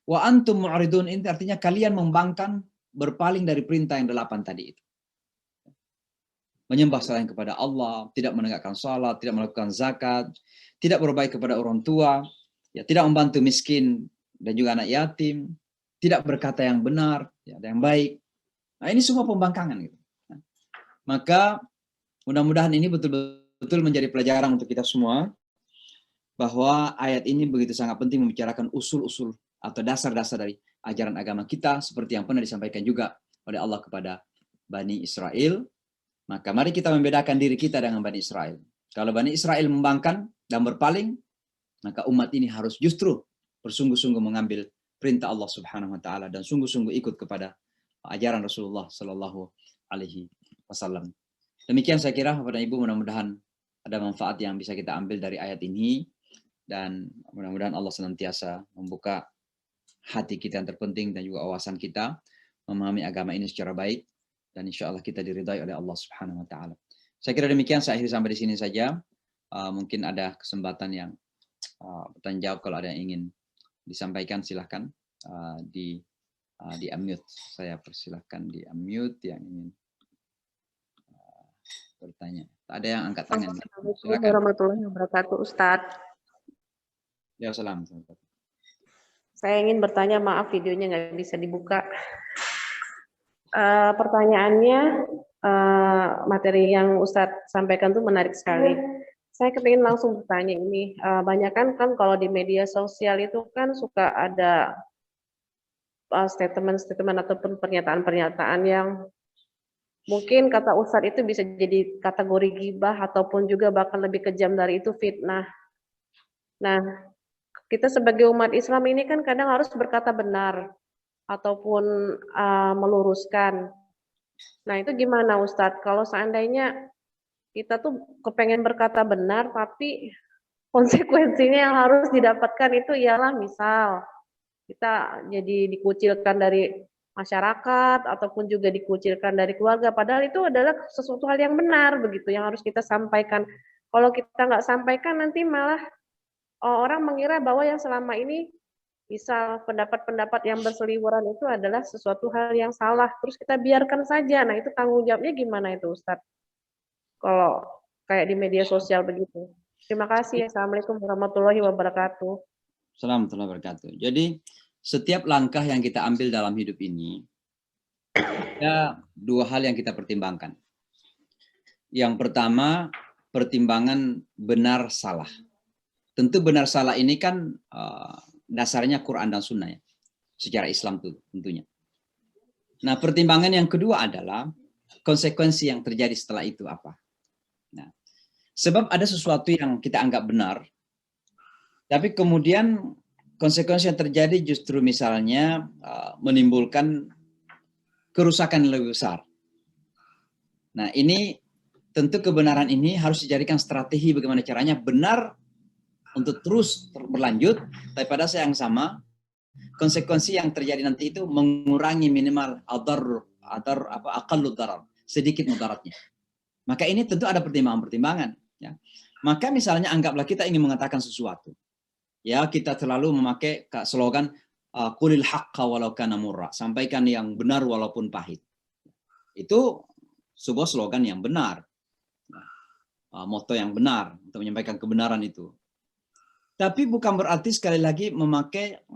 Speaker 1: Wa antum mu'ridun, ini artinya kalian membangkang berpaling dari perintah yang 8 tadi itu. Menyembah selain kepada Allah, tidak menegakkan salat, tidak melakukan zakat, tidak berbaik kepada orang tua, ya, tidak membantu miskin dan juga anak yatim, tidak berkata yang benar, ya, yang baik. Nah, ini semua pembangkangan gitu. Nah, maka mudah-mudahan ini betul-betul menjadi pelajaran untuk kita semua, bahwa ayat ini begitu sangat penting membicarakan usul-usul atau dasar-dasar dari ajaran agama kita, seperti yang pernah disampaikan juga oleh Allah kepada Bani Israel. Maka mari kita membedakan diri kita dengan Bani Israel. Kalau Bani Israel membangkang dan berpaling, maka umat ini harus justru bersungguh-sungguh mengambil perintah Allah Subhanahu wa taala dan sungguh-sungguh ikut kepada ajaran Rasulullah sallallahu alaihi wasallam. Demikian saya kira Bapak dan Ibu, mudah-mudahan ada manfaat yang bisa kita ambil dari ayat ini, dan mudah-mudahan Allah senantiasa membuka hati kita yang terpenting dan juga wawasan kita memahami agama ini secara baik, dan insya Allah kita diridhai oleh Allah Subhanahu wa taala. Saya kira demikian, saya akhiri sampai di sini saja. Mungkin ada kesempatan yang bertanya jawab, kalau ada yang ingin disampaikan silahkan di unmute. Saya persilahkan di unmute yang ingin bertanya. Ada yang angkat tangan.
Speaker 5: Assalamualaikum warahmatullahi wabarakatuh, Ustadz.
Speaker 1: Ya, salam.
Speaker 5: Saya ingin bertanya, maaf videonya nggak bisa dibuka. Pertanyaannya, materi yang Ustadz sampaikan itu menarik sekali. Saya kepingin langsung bertanya ini, banyak kan kalau di media sosial itu kan suka ada statement-statement ataupun pernyataan-pernyataan yang mungkin kata Ustadz itu bisa jadi kategori ghibah ataupun juga bahkan lebih kejam dari itu, fitnah. Nah, kita sebagai umat Islam ini kan kadang harus berkata benar ataupun meluruskan. Nah, itu gimana Ustadz? Kalau seandainya kita tuh kepengen berkata benar, tapi konsekuensinya yang harus didapatkan itu ialah misal kita jadi dikucilkan dari masyarakat ataupun juga dikucilkan dari keluarga, padahal itu adalah sesuatu hal yang benar begitu yang harus kita sampaikan. Kalau kita nggak sampaikan nanti malah orang mengira bahwa yang selama ini misal pendapat-pendapat yang berseliweran itu adalah sesuatu hal yang salah, terus kita biarkan saja. Nah, itu tanggung jawabnya gimana itu Ustadz? Kalau kayak di media sosial begitu. Terima kasih. Assalamualaikum warahmatullahi wabarakatuh.
Speaker 1: Assalamualaikum warahmatullahi wabarakatuh. Jadi setiap langkah yang kita ambil dalam hidup ini, ada 2 hal yang kita pertimbangkan. Yang pertama, pertimbangan benar salah. Tentu benar salah ini kan dasarnya Quran dan Sunnah ya, secara Islam tuh tentunya. Nah, pertimbangan yang kedua adalah konsekuensi yang terjadi setelah itu apa. Nah, sebab ada sesuatu yang kita anggap benar, tapi kemudian konsekuensi yang terjadi justru misalnya menimbulkan kerusakan yang lebih besar. Nah, ini tentu kebenaran ini harus dijadikan strategi bagaimana caranya benar untuk terus berlanjut, tapi pada saat yang sama konsekuensi yang terjadi nanti itu mengurangi minimal aqallu darar, sedikit mudaratnya. Maka ini tentu ada pertimbangan-pertimbangan ya. Maka misalnya anggaplah kita ingin mengatakan sesuatu. Ya, kita selalu memakai slogan qulil haqqa walau kana murra, sampaikan yang benar walaupun pahit. Itu sebuah slogan yang benar. Moto yang benar untuk menyampaikan kebenaran itu. Tapi bukan berarti sekali lagi memakai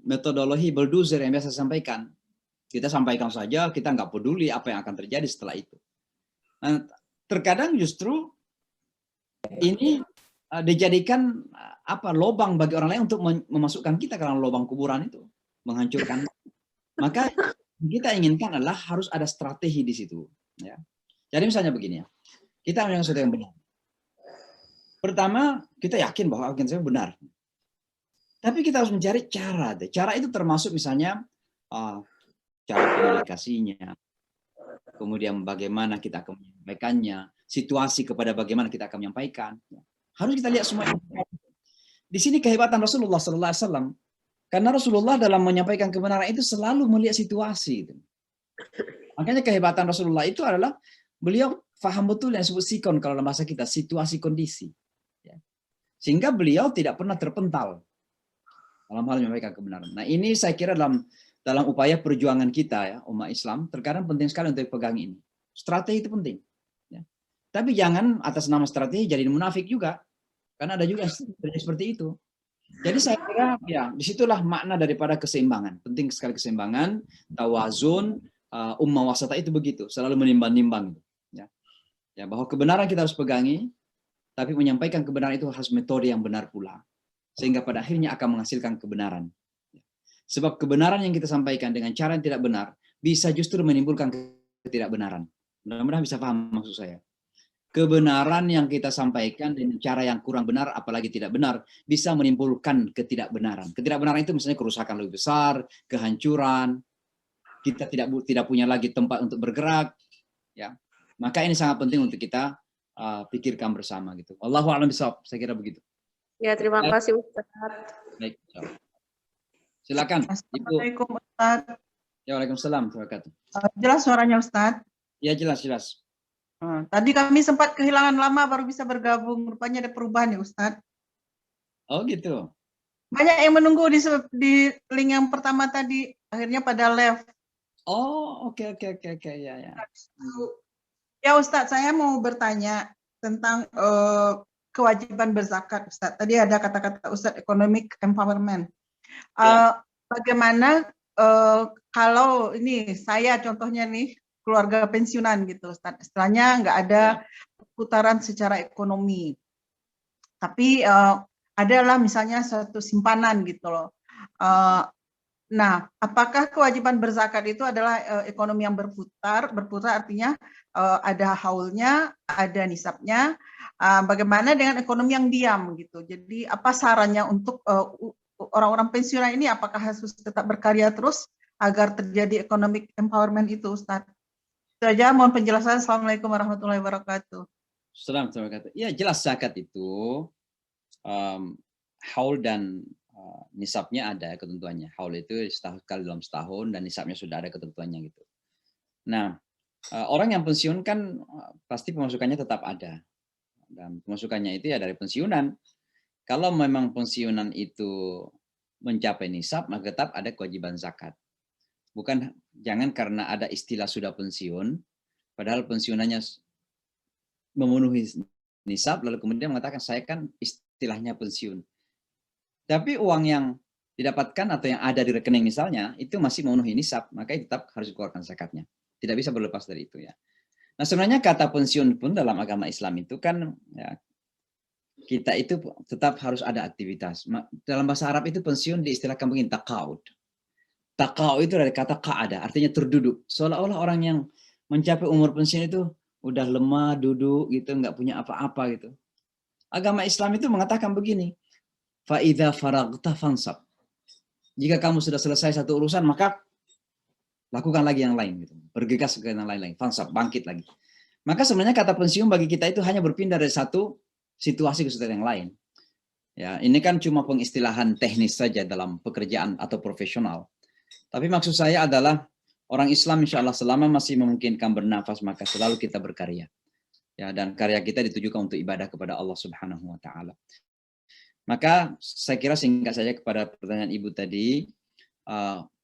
Speaker 1: metodologi bulldozer yang biasa sampaikan. Kita sampaikan saja, kita nggak peduli apa yang akan terjadi setelah itu. Nah, terkadang justru ini dijadikan lubang bagi orang lain untuk memasukkan kita ke dalam lubang kuburan itu, menghancurkan. Maka kita inginkan adalah harus ada strategi di situ. Ya. Jadi misalnya begini ya, kita memang sesuatu yang benar. Pertama, kita yakin bahwa argumen saya benar. Tapi kita harus mencari cara. Cara itu termasuk misalnya cara komunikasinya, kemudian bagaimana kita akan menyampaikannya, situasi kepada bagaimana kita akan menyampaikan. Harus kita lihat semua. Di sini kehebatan Rasulullah SAW. Karena Rasulullah dalam menyampaikan kebenaran itu selalu melihat situasi. Makanya kehebatan Rasulullah itu adalah beliau paham betul yang disebut sikon kalau dalam bahasa kita, situasi kondisi. Sehingga beliau tidak pernah terpental dalam hal menyampaikan kebenaran. Nah, ini saya kira dalam dalam upaya perjuangan kita ya umat Islam, terkadang penting sekali untuk pegang ini. Strategi itu penting. Ya. Tapi jangan atas nama strategi jadi munafik juga, karena ada juga seperti itu. Jadi saya kira ya disitulah makna daripada keseimbangan. Penting sekali keseimbangan, tawazun, ummah wasata itu begitu, selalu menimbang-nimbang. Ya. Ya, bahwa kebenaran kita harus pegangi, tapi menyampaikan kebenaran itu harus metode yang benar pula, sehingga pada akhirnya akan menghasilkan kebenaran. Sebab kebenaran yang kita sampaikan dengan cara yang tidak benar bisa justru menimbulkan ketidakbenaran. Mudah-mudahan bisa paham maksud saya. Kebenaran yang kita sampaikan dengan cara yang kurang benar, apalagi tidak benar, bisa menimbulkan ketidakbenaran. Ketidakbenaran itu misalnya kerusakan lebih besar, kehancuran, kita tidak punya lagi tempat untuk bergerak, ya. Maka ini sangat penting untuk kita pikirkan bersama gitu. Wallahu a'lam bishawab, saya kira begitu.
Speaker 5: Ya, terima kasih Ustaz.
Speaker 1: Baik. Silakan.
Speaker 6: Assalamualaikum Ustaz.
Speaker 1: Ya, waalaikumsalam. Terima kasih.
Speaker 6: Jelas suaranya Ustaz?
Speaker 1: Ya, jelas.
Speaker 6: Tadi kami sempat kehilangan lama baru bisa bergabung. Rupanya ada perubahan ya Ustaz.
Speaker 1: Oh gitu.
Speaker 6: Banyak yang menunggu di link yang pertama tadi. Akhirnya pada left.
Speaker 1: Oh, oke. Ya.
Speaker 6: Ya Ustaz, saya mau bertanya tentang kewajiban berzakat Ustaz. Tadi ada kata-kata Ustaz economic empowerment. Bagaimana kalau ini saya contohnya nih keluarga pensiunan gitu Ustaz, istilahnya nggak ada putaran secara ekonomi, tapi adalah misalnya suatu simpanan gitu loh. Nah, apakah kewajiban berzakat itu adalah ekonomi yang berputar artinya ada haulnya, ada nisabnya. Bagaimana dengan ekonomi yang diam gitu? Jadi apa sarannya untuk orang-orang pensiunan ini, apakah harus tetap berkarya terus agar terjadi economic empowerment itu, Ustaz? Itu aja, mohon penjelasan. Assalamualaikum warahmatullahi wabarakatuh.
Speaker 1: Assalamualaikum warahmatullahi wabarakatuh. Ya, jelas zakat itu haul dan nisabnya ada ketentuannya. Haul itu sekali dalam setahun dan nisabnya sudah ada ketentuannya gitu. Nah, orang yang pensiun kan pasti pemasukannya tetap ada. Dan pemasukannya itu ya dari pensiunan. Kalau memang pensiunan itu mencapai nisab, maka tetap ada kewajiban zakat. Bukan, jangan karena ada istilah sudah pensiun, padahal pensiunannya memenuhi nisab, lalu kemudian mengatakan saya kan istilahnya pensiun. Tapi uang yang didapatkan atau yang ada di rekening misalnya, itu masih memenuhi nisab, maka tetap harus dikeluarkan zakatnya. Tidak bisa berlepas dari itu ya. Nah sebenarnya kata pensiun pun dalam agama Islam itu kan ya, kita itu tetap harus ada aktivitas. Dalam bahasa Arab itu pensiun diistilahkan begini, taqaud. Taqaud itu dari kata qa'ada, artinya terduduk. Seolah-olah orang yang mencapai umur pensiun itu udah lemah, duduk gitu, nggak punya apa-apa gitu. Agama Islam itu mengatakan begini, fa'idha faragta fansab. Jika kamu sudah selesai satu urusan, maka lakukan lagi yang lain gitu. Bergegas ke yang lain-lain, fansab, bangkit lagi. Maka sebenarnya kata pensiun bagi kita itu hanya berpindah dari satu situasi ke situasi yang lain. Ya, ini kan cuma pengistilahan teknis saja dalam pekerjaan atau profesional. Tapi maksud saya adalah orang Islam insya Allah selama masih memungkinkan bernafas maka selalu kita berkarya. Ya, dan karya kita ditujukan untuk ibadah kepada Allah Subhanahu wa taala. Maka saya kira singkat saja kepada pertanyaan Ibu tadi,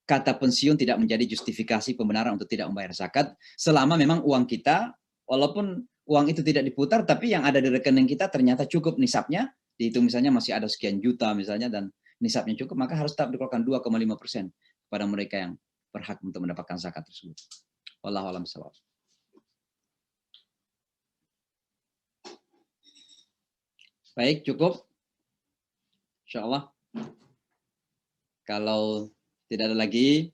Speaker 1: kata pensiun tidak menjadi justifikasi pembenaran untuk tidak membayar zakat selama memang uang kita walaupun uang itu tidak diputar, tapi yang ada di rekening kita ternyata cukup nisabnya, dihitung misalnya masih ada sekian juta misalnya, dan nisabnya cukup, maka harus tetap dikeluarkan 2,5% kepada mereka yang berhak untuk mendapatkan zakat tersebut. Wallahu a'lam bishawab. Baik, cukup. Insyaallah. Kalau tidak ada lagi,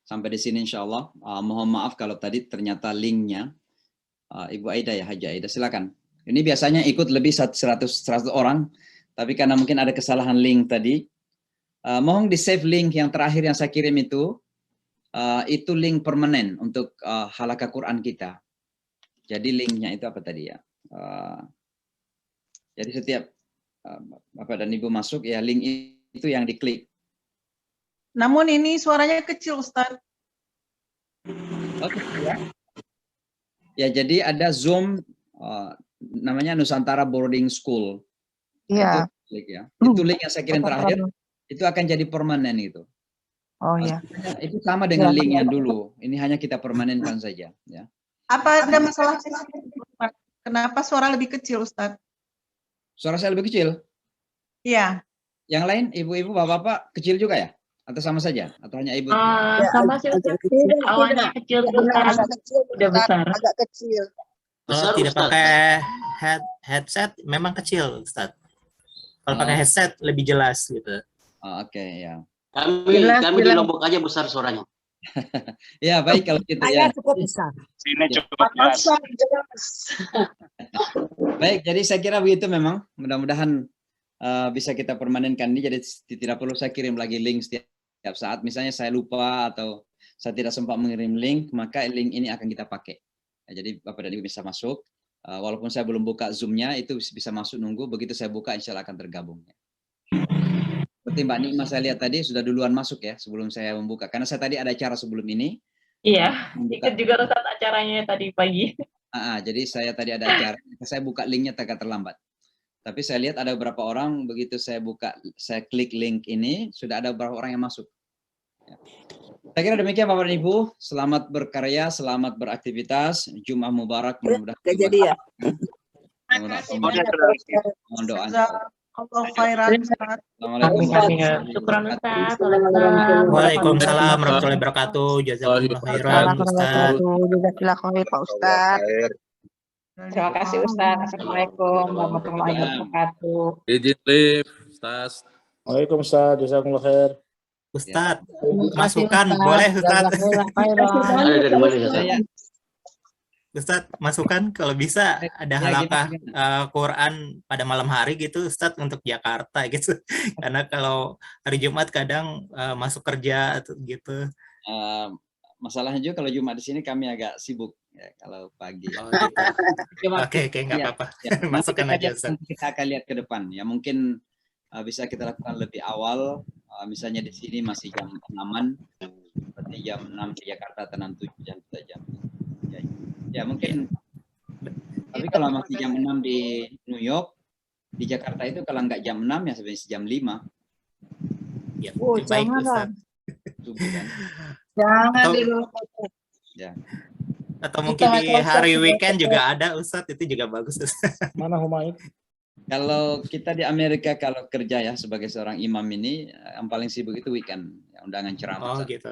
Speaker 1: sampai di sini insyaallah. Mohon maaf kalau tadi ternyata linknya Ibu Aida ya, Haji Aida, silakan. Ini biasanya ikut lebih 100 orang, tapi karena mungkin ada kesalahan link tadi, mohon di save link yang terakhir yang saya kirim itu link permanen untuk halaqah Quran kita. Jadi linknya itu apa tadi ya? Jadi setiap Bapak dan Ibu masuk ya link itu yang diklik.
Speaker 6: Namun ini suaranya kecil Ustaz.
Speaker 1: Oke ya. Ya, jadi ada Zoom namanya Nusantara Boarding School.
Speaker 7: Iya.
Speaker 1: Itu link yang saya kirim terakhir, itu akan jadi permanen itu.
Speaker 7: Oh ya.
Speaker 1: Itu sama dengan link yang dulu. Ini hanya kita permanenkan saja. Ya.
Speaker 6: Apa ada masalah? Kenapa suara lebih kecil, Ustadz?
Speaker 1: Suara saya lebih kecil.
Speaker 6: Iya.
Speaker 1: Yang lain, ibu-ibu, bapak-bapak kecil juga ya? Atau sama saja? Atau hanya ibu?
Speaker 3: Sama sih Ustaz. Awalnya kecil terus sekarang udah besar.
Speaker 2: Agak kecil.
Speaker 8: Kalau tidak pakai headset memang kecil, Ustaz. Kalau pakai headset lebih jelas gitu.
Speaker 1: Oh, oke, ya.
Speaker 9: Kami di Lombok aja besar suaranya.
Speaker 1: Ya, baik kalau gitu ya.
Speaker 7: cukup besar.
Speaker 10: Sini cukup jelas.
Speaker 1: Baik, jadi saya kira begitu memang. Mudah-mudahan bisa kita permanenkan ini. Jadi tidak perlu saya kirim lagi link setiap saat. Misalnya saya lupa atau saya tidak sempat mengirim link, maka link ini akan kita pakai. Ya, jadi Bapak dan Ibu bisa masuk. Walaupun saya belum buka Zoom-nya, itu bisa masuk nunggu. Begitu saya buka, insya Allah akan tergabung. Seperti Mbak Nikma saya lihat tadi sudah duluan masuk ya sebelum saya membuka. Karena saya tadi ada acara sebelum ini.
Speaker 3: Iya, ikut juga Ustaz acaranya tadi pagi.
Speaker 1: Jadi saya tadi ada acara, saya buka linknya agak terlambat. Tapi saya lihat ada beberapa orang, begitu saya buka, saya klik link ini, sudah ada beberapa orang yang masuk. Ya. Saya kira demikian Bapak dan Ibu, selamat berkarya, selamat beraktivitas, Jumat Mubarak. Mudah-mudahan.
Speaker 7: Jadi ya.
Speaker 1: Mohon doa.
Speaker 6: Allah khairan, Ustaz.
Speaker 3: Syukran Ustaz.
Speaker 8: Waalaikumsalam warahmatullahi wabarakatuh. Jazakumullah khairan, Ustaz.
Speaker 7: Jazakallah khair Pak Ustaz.
Speaker 11: Terima kasih Ustaz. Assalamualaikum warahmatullahi wabarakatuh.
Speaker 10: Izin live, Ustaz.
Speaker 12: Waalaikumsalam, jazakumullah khair.
Speaker 8: Ustaz, masukan boleh Ustaz. Ustaz, masukan kalau bisa ada halaqah Quran pada malam hari gitu Ustaz untuk Jakarta gitu. Karena kalau hari Jumat kadang masuk kerja atau gitu.
Speaker 1: Masalahnya juga kalau Jumat di sini kami agak sibuk ya kalau pagi.
Speaker 8: Oh, gitu. Oke, nggak apa-apa. Masukkan aja Ustaz.
Speaker 1: Kita akan lihat ke depan ya, mungkin bisa kita lakukan lebih awal. Misalnya di sini masih jam 6-an, berarti jam 6 di Jakarta atau 6-7 jam. Ya mungkin, tapi kalau masih jam 6 di New York, di Jakarta itu kalau nggak jam 6 ya sebenarnya jam 5.
Speaker 8: Ya, baik Ustaz.
Speaker 11: Jangan
Speaker 1: Ya.
Speaker 8: Atau mungkin di hari weekend juga ada Ustaz, itu juga bagus Ustaz.
Speaker 12: Mana Humaid?
Speaker 1: Kalau kita di Amerika kalau kerja ya sebagai seorang imam ini yang paling sibuk itu weekend, ya, undangan ceramah.
Speaker 8: Oh gitu.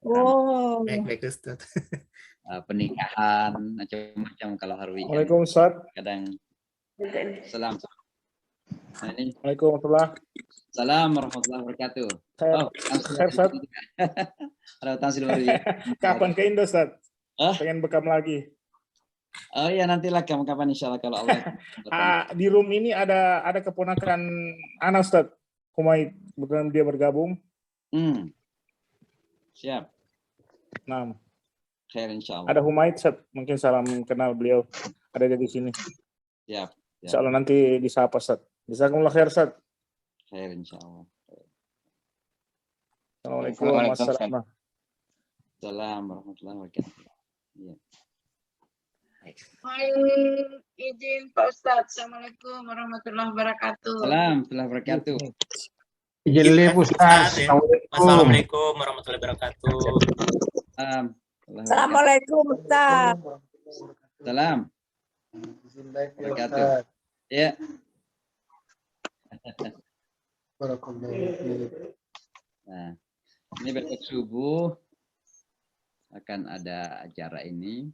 Speaker 7: Oh.
Speaker 8: Baik Ustaz.
Speaker 1: Pernikahan macam-macam kalau hari weekend.
Speaker 12: Waalaikumsalam.
Speaker 1: Kadang salam.
Speaker 12: Waalaikumsalam.
Speaker 1: Salam warahmatullahi wabarakatuh.
Speaker 12: Khair, Ustaz.
Speaker 1: Ada tansil baru ya.
Speaker 12: Kapan ke Indo, Ustaz? Pengen bekam lagi.
Speaker 1: Oh iya, nantilah kapan-kapan insya Allah kalau Allah.
Speaker 12: Di room ini ada keponakan Ana, Ustaz. Humaid, bukan dia bergabung.
Speaker 1: Siap.
Speaker 12: Nah.
Speaker 1: Khair insya Allah.
Speaker 12: Ada Humaid, Ustaz. Mungkin salam kenal beliau. Ada di sini.
Speaker 1: Siap.
Speaker 12: Insya Allah nanti disapa, Ustaz. Jazakumullah khair, Ustaz.
Speaker 1: Khair insya Allah.
Speaker 12: Assalamualaikum warahmatullahi
Speaker 1: wabarakatuh. Ya.
Speaker 4: Izin Pak Ustadz. Assalamualaikum warahmatullahi wabarakatuh.
Speaker 1: Salam warahmatullahi wabarakatuh.
Speaker 10: Izin live Ustaz.
Speaker 8: Assalamualaikum warahmatullahi wabarakatuh.
Speaker 7: Assalamualaikum Ustaz.
Speaker 1: Salam. Wabarakatuh. Ya. Nah, ini besok subuh akan ada acara ini.